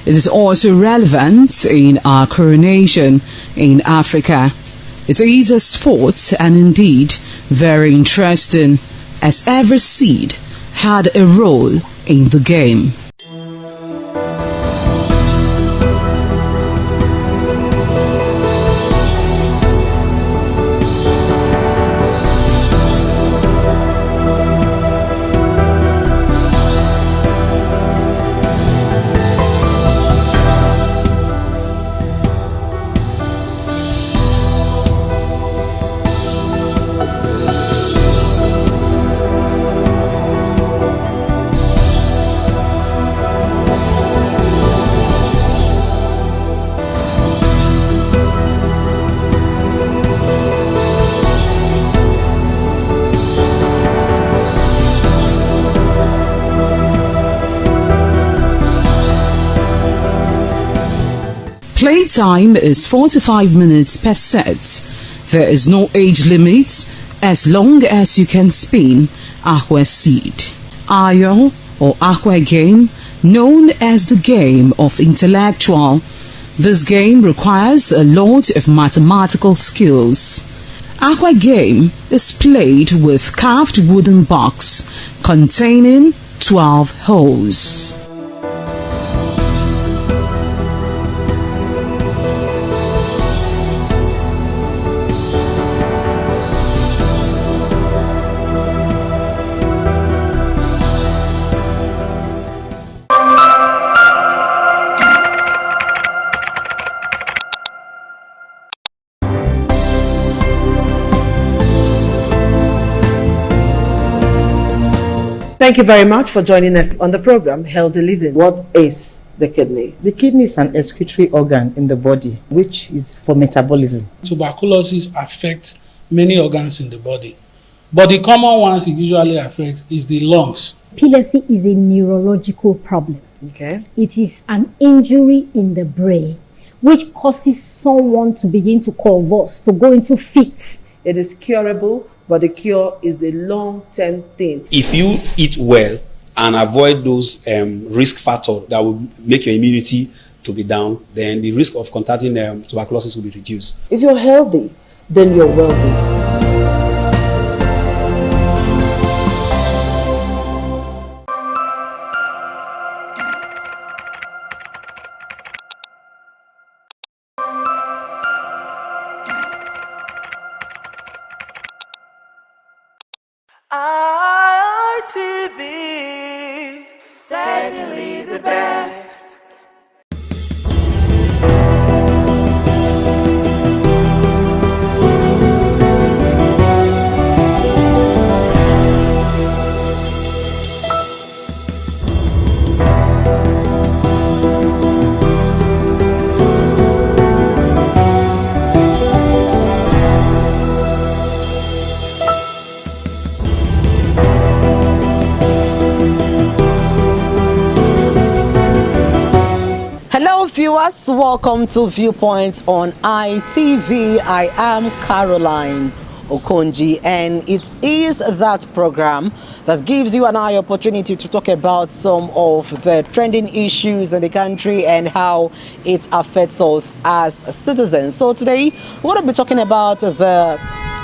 It is also relevant in our coronation in Africa. It is a sport and indeed very interesting, as every seed had a role in the game. Playtime is 45 minutes per set. There is no age limit as long as you can spin Aqua Seed. Ayo or Aqua Game, known as the game of intellectual. This game requires a lot of mathematical skills. Aqua Game is played with carved wooden box containing 12 holes. Thank you very much for joining us on the program, Healthy Living. What is the kidney? The kidney is an excretory organ in the body, which is for metabolism. Tuberculosis affects many organs in the body, but the common ones it usually affects is the lungs. Epilepsy is a neurological problem. Okay. It is an injury in the brain which causes someone to begin to convulse, to go into fits. It is curable, but the cure is a long-term thing. If you eat well and avoid those risk factors that will make your immunity to be down, then the risk of contracting tuberculosis will be reduced. If you're healthy, then you're wealthy. ITV, certainly the best. Viewers, welcome to Viewpoint on ITV. I am Caroline Okonji, and it is that program that gives you and I opportunity to talk about some of the trending issues in the country and how it affects us as citizens. So today we're going to be talking about the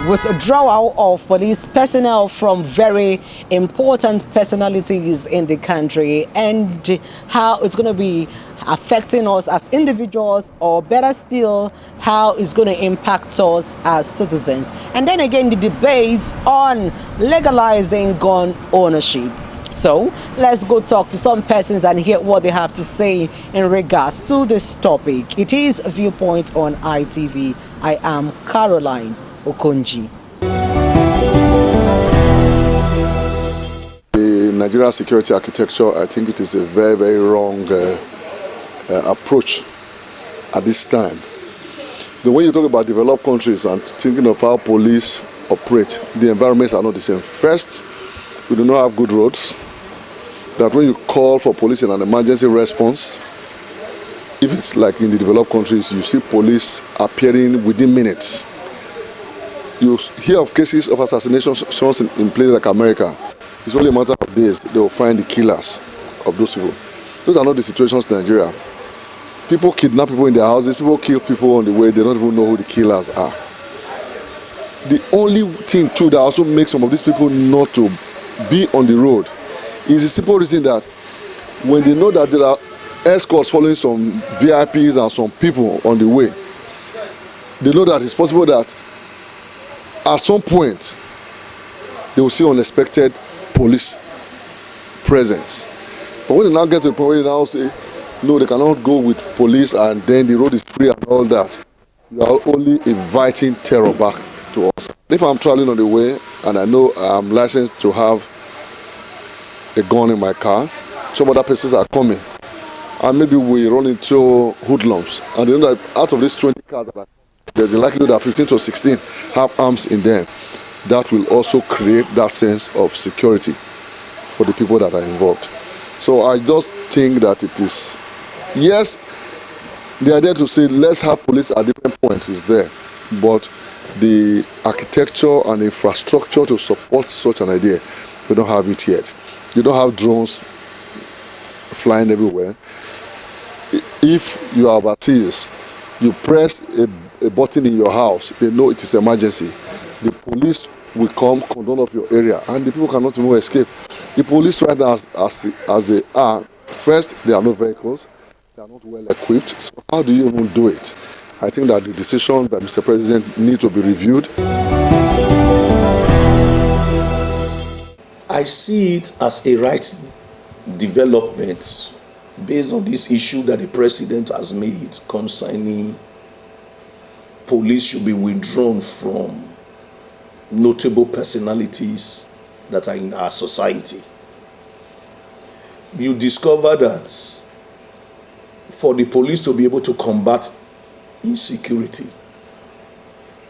withdrawal of police personnel from very important personalities in the country and how it's going to be affecting us as individuals, or better still, how it's going to impact us as citizens. And then again, the debates on legalizing gun ownership. So let's go talk to some persons and hear what they have to say in regards to this topic. It is Viewpoint on ITV. I am Caroline Okonji. The Nigerian security architecture, I think it is a very, very wrong approach at this time. When you talk about developed countries and thinking of how police operate, the environments are not the same. First, we do not have good roads. That when you call for police in an emergency response, if it's like in the developed countries, you see police appearing within minutes. You hear of cases of assassinations in places like America. It's only a matter of days they will find the killers of those people. Those are not the situations in Nigeria. People kidnap people in their houses, people kill people on the way, they don't even know who the killers are. The only thing too that also makes some of these people not to be on the road is the simple reason that when they know that there are escorts following some VIPs and some people on the way, they know that it's possible that at some point they will see unexpected police presence. But when they now get to the point where they now say, no, they cannot go with police and then the road is free and all that, you are only inviting terror back to us. If I'm traveling on the way and I know I'm licensed to have a gun in my car, some other persons are coming, and maybe we run into hoodlums, and they know that out of these 20 cars, there's a likelihood that 15 to 16 have arms in them. That will also create that sense of security for the people that are involved. So I just think that it is, yes, the idea to say let's have police at different points is there, but the architecture and infrastructure to support such an idea, we don't have it yet. You don't have drones flying everywhere. If you are overseas, you press a button in your house, they know it is emergency. The police will come, condone of your area, and the people cannot even escape. The police right now, as they are, first, they are not vehicles, they are not well equipped. So how do you even do it? I think that the decision by Mr. President needs to be reviewed. I see it as a right development based on this issue that the President has made concerning police should be withdrawn from notable personalities that are in our society. you discover that for the police to be able to combat insecurity,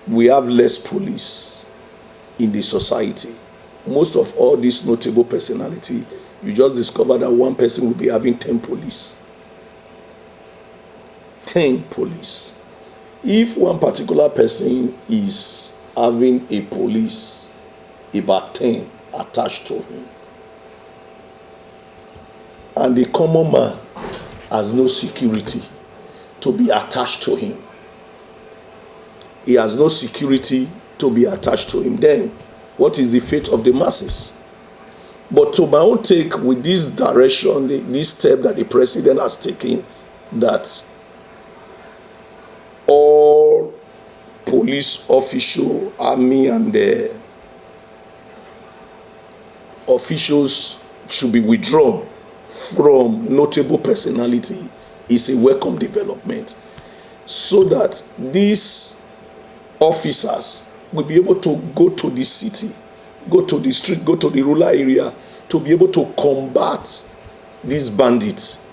we have less police in the society. Most of all these notable personality, you just discover that one person will be having 10 police. 10 police. If one particular person is having a police, about 10 attached to him, and the common man has no security to be attached to him, he has no security to be attached to him, then what is the fate of the masses? But to my own take, with this direction, this step that the president has taken, that all police officials, army and the officials should be withdrawn from notable personality, is a welcome development, so that these officers will be able to go to the city, go to the street, go to the rural area to be able to combat these bandits.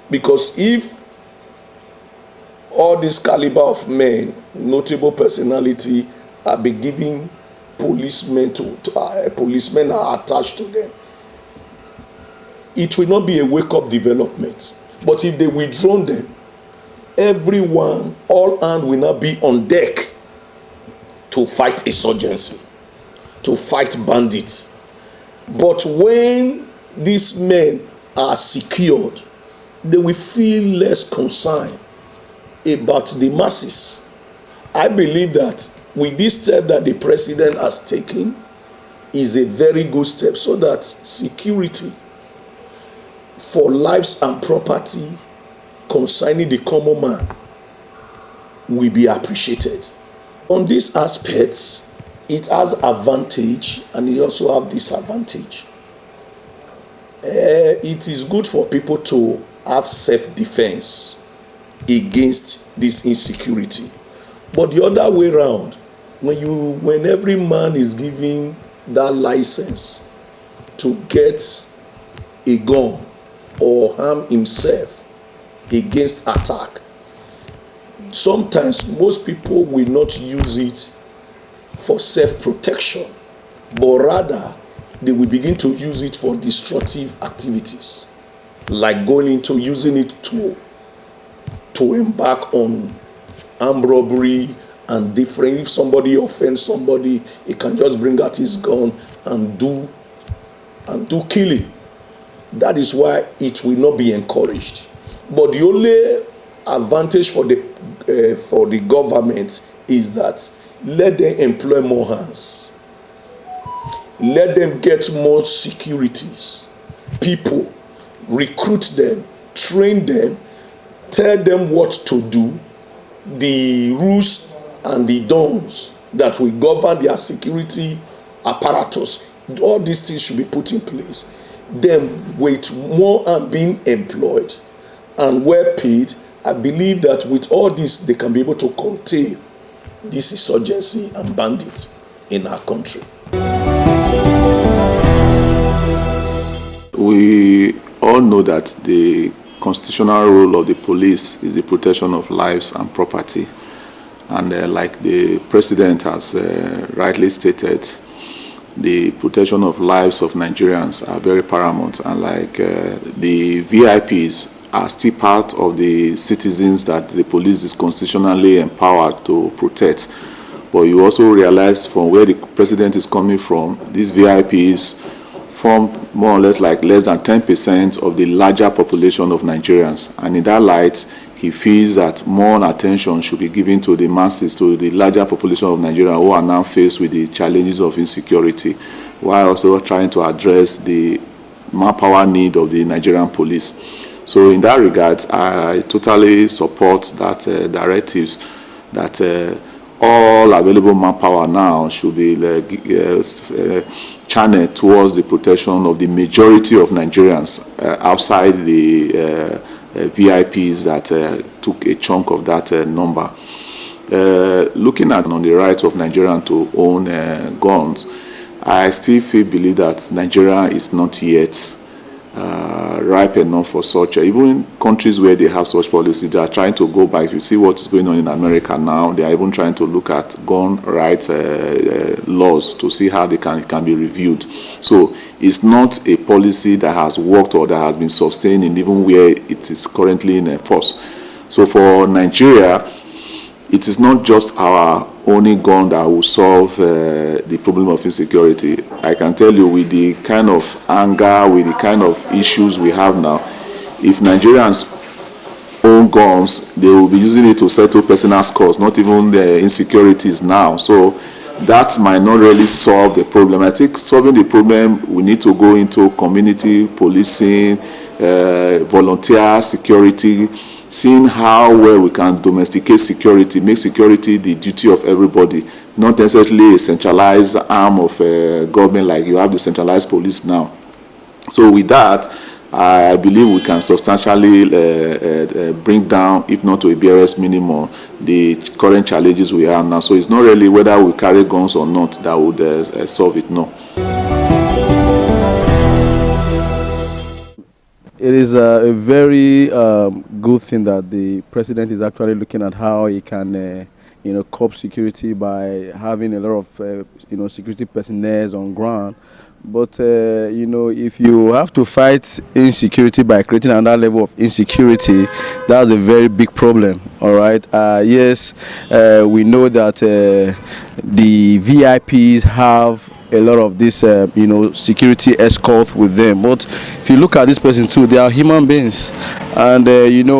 Because if all this caliber of men, notable personality, are be giving policemen policemen are attached to them, it will not be a wake-up development. But if they withdraw them, everyone, all hands will not be on deck to fight insurgency, to fight bandits. But when these men are secured, they will feel less concerned about the masses. I believe that with this step that the president has taken is a very good step, so that security for lives and property concerning the common man will be appreciated. On these aspects, it has advantage and it also have disadvantage. It is good for people to have self-defense against this insecurity. But the other way around, when every man is given that license to get a gun or harm himself against attack, sometimes most people will not use it for self-protection, but rather they will begin to use it for destructive activities, like going into using it to embark on armed robbery and different. If somebody offends somebody, he can just bring out his gun and do killing. That is why it will not be encouraged. But the only advantage for the government is that let them employ more hands. Let them get more securities, people, recruit them, train them, tell them what to do, the rules and the don'ts that will govern their security apparatus. All these things should be put in place. Then with more and being employed and well paid, I believe that with all this, they can be able to contain this insurgency and bandits in our country. We all know that the constitutional role of the police is the protection of lives and property. And like the president has rightly stated, the protection of lives of Nigerians are very paramount. And like the VIPs are still part of the citizens that the police is constitutionally empowered to protect. But you also realize from where the president is coming from, these VIPs form more or less like less than 10% of the larger population of Nigerians. And in that light, he feels that more attention should be given to the masses, to the larger population of Nigeria who are now faced with the challenges of insecurity, while also trying to address the manpower need of the Nigerian police. So in that regard, I totally support that directives that all available manpower now should be channeled towards the protection of the majority of Nigerians outside the VIPs that took a chunk of that number. Looking at on the right of Nigerians to own guns, I still believe that Nigeria is not yet ripe enough for such. Even in countries where they have such policies, they are trying to go back. If you see what's going on in America now, they are even trying to look at gun rights laws to see how it can be reviewed. So it's not a policy that has worked or that has been sustained in even where it is currently in force. So for Nigeria, it is not just our only gun that will solve the problem of insecurity. I can tell you, with the kind of anger, with the kind of issues we have now, if Nigerians own guns, they will be using it to settle personal scores, not even the insecurities now. So that might not really solve the problem. I think solving the problem, we need to go into community policing, volunteer security, seeing how well we can domesticate security, make security the duty of everybody, not necessarily a centralized arm of government like you have the centralized police now. So with that, I believe we can substantially bring down, if not to a barest minimum, the current challenges we have now. So it's not really whether we carry guns or not that would solve it, no. It is a very good thing that the president is actually looking at how he can, curb security by having a lot of, security personnel on ground. But, if you have to fight insecurity by creating another level of insecurity, that's a very big problem, all right? Yes, we know that the VIPs have a lot of this, security escort with them. But if you look at this person too, they are human beings. And,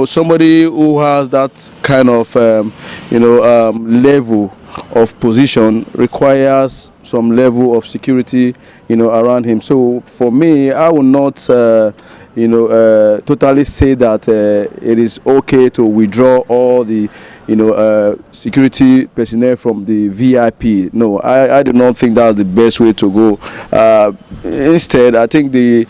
somebody who has that kind of, level of position requires some level of security, around him. So for me, I will not, totally say that it is okay to withdraw all the, security personnel from the VIP. No, I do not think that's the best way to go. Instead, I think they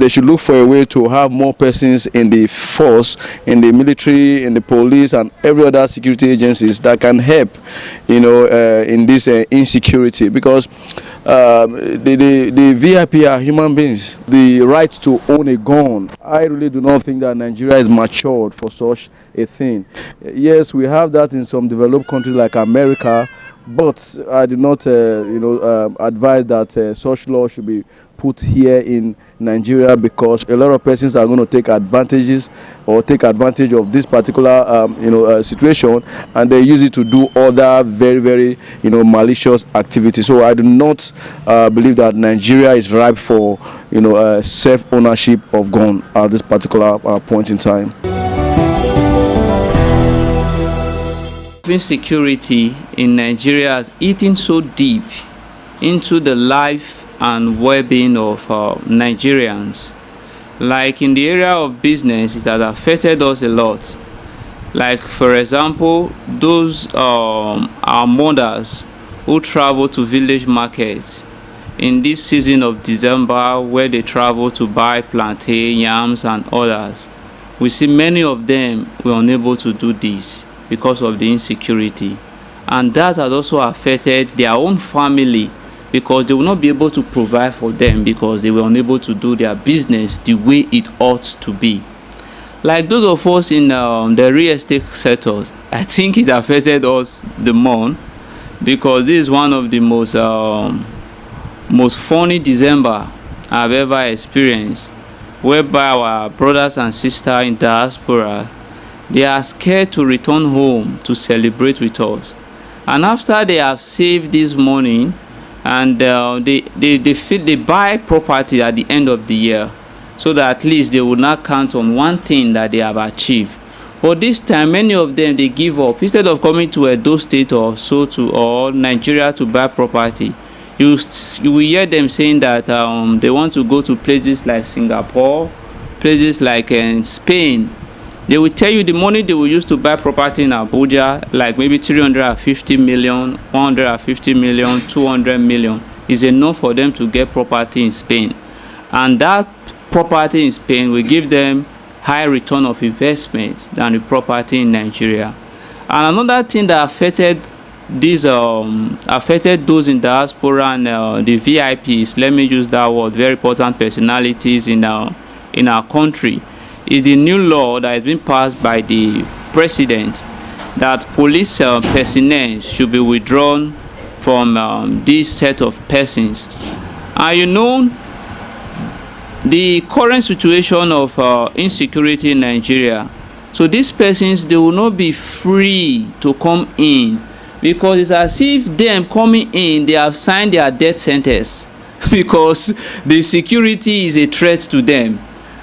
should look for a way to have more persons in the force, in the military, in the police, and every other security agencies that can help, in this insecurity. Because the VIP are human beings. The right to own a gun, I really do not think that Nigeria is matured for such a thing. Yes, we have that in some developed countries like America, but I do not advise that such law should be put here in Nigeria, because a lot of persons are going to take advantage of this particular situation, and they use it to do other very, very malicious activities. So I do not believe that Nigeria is ripe for self-ownership of gun at this particular point in time. Insecurity in Nigeria has eaten so deep into the life and well-being of Nigerians. Like in the area of business, it has affected us a lot. Like, for example, those our mothers who travel to village markets in this season of December, where they travel to buy plantain, yams, and others. We see many of them were unable to do this because of the insecurity, and that has also affected their own family, because they will not be able to provide for them because they were unable to do their business the way it ought to be. Like those of us in the real estate sectors, I think it affected us the more, because this is one of the most funny December I've ever experienced, whereby our brothers and sisters in diaspora, they are scared to return home to celebrate with us. And after they have saved this money, and they buy property at the end of the year, so that at least they will not count on one thing that they have achieved. But this time, many of them, they give up. Instead of coming to Edo State or or Nigeria to buy property, you will hear them saying that they want to go to places like Singapore, places like Spain. They will tell you the money they will use to buy property in Abuja, like maybe 350 million, 150 million, 200 million, is enough for them to get property in Spain. And that property in Spain will give them high return of investment than the property in Nigeria. And another thing that affected those in diaspora and the VIPs, let me use that word, very important personalities in in our country is the new law that has been passed by the president that police personnel should be withdrawn from this set of persons. And you know, the current situation of insecurity in Nigeria, so these persons, they will not be free to come in, because it's as if them coming in, they have signed their death sentence because the security is a threat to them.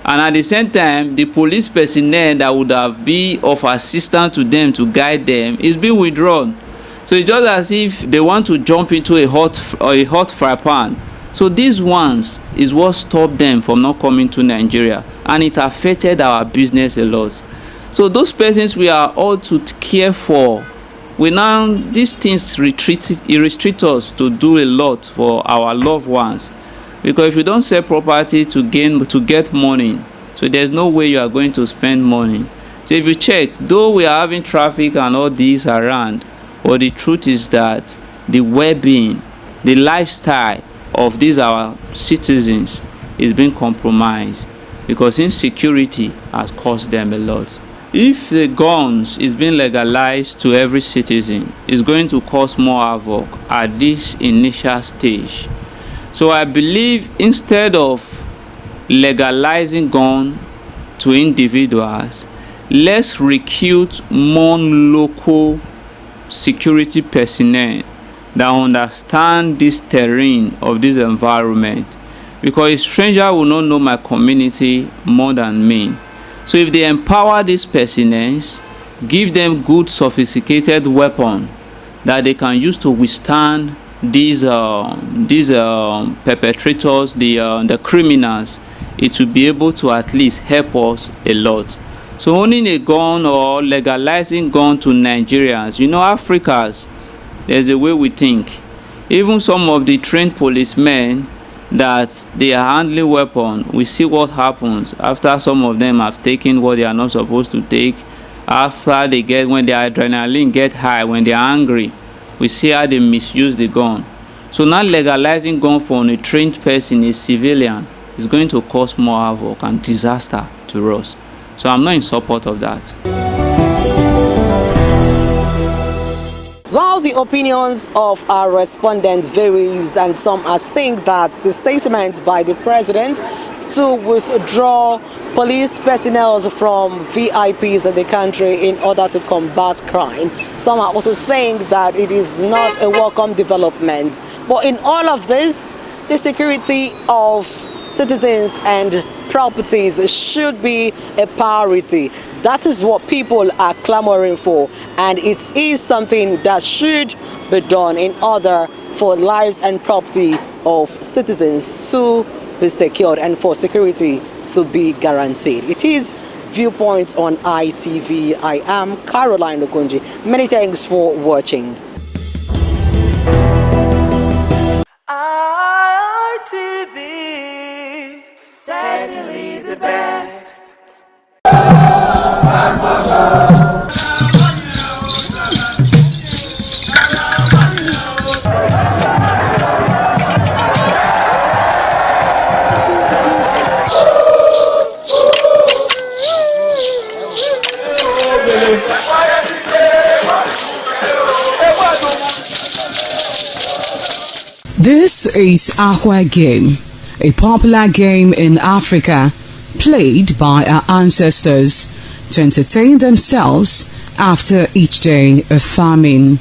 And at the same time, the police personnel that would have been of assistance to them to guide them is being withdrawn. So it's just as if they want to jump into a hot fry pan. So these ones is what stopped them from not coming to Nigeria, and it affected our business a lot. So those persons we are all to care for, we now, these things restrict us to do a lot for our loved ones. Because if you don't sell property to get money, so there's no way you are going to spend money. So if you check, though we are having traffic and all these around, but the truth is that the well-being, the lifestyle of these our citizens is being compromised, because insecurity has cost them a lot. If the guns is being legalized to every citizen, it's going to cause more havoc at this initial stage. So I believe instead of legalizing gun to individuals, let's recruit more local security personnel that understand this terrain of this environment, because a stranger will not know my community more than me. So if they empower these personnel, give them good sophisticated weapon that they can use to withstand these perpetrators, the criminals, it will be able to at least help us a lot. So owning a gun or legalizing gun to Nigerians, you know, Africans, there's a way we think. Even some of the trained policemen that they are handling weapons, we see what happens after some of them have taken what they are not supposed to take. After they get, when their adrenaline get high, when they are angry, we see how they misuse the gun. So now legalizing gun for a trained person, a civilian, is going to cause more havoc and disaster to us. So I'm not in support of that. While the opinions of our respondent varies, and some as think that the statement by the president to withdraw police personnel from VIPs in the country in order to combat crime, some are also saying that it is not a welcome development. But in all of this, the security of citizens and properties should be a priority. That is what people are clamoring for, and it is something that should be done in order for lives and property of citizens to be secured and for security to be guaranteed. It is Viewpoint on ITV. I am Caroline Okonji. Many thanks for watching. ITV, certainly the best. This is Ahwa Game, a popular game in Africa played by our ancestors to entertain themselves after each day of farming.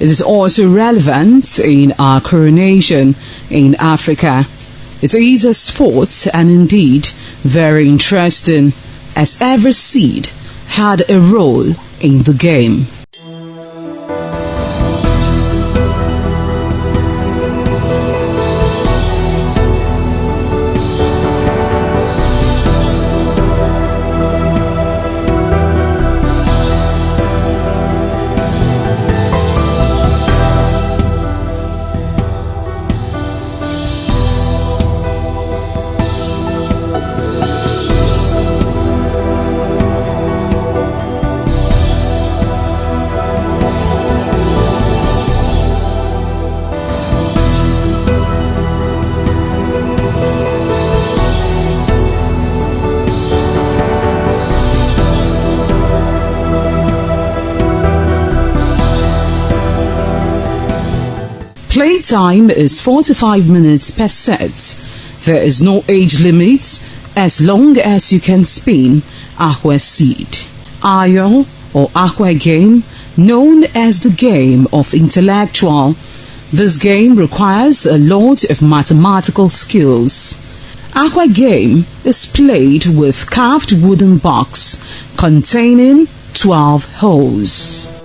It is also relevant in our coronation in Africa. It is a sport and indeed very interesting, as every seed had a role in the game. Playtime is 45 minutes per set. There is no age limit as long as you can spin Ahwe seed. Ayo or Ahwe game, known as the game of intellectual. This game requires a lot of mathematical skills. Ahwe game is played with carved wooden box containing 12 holes.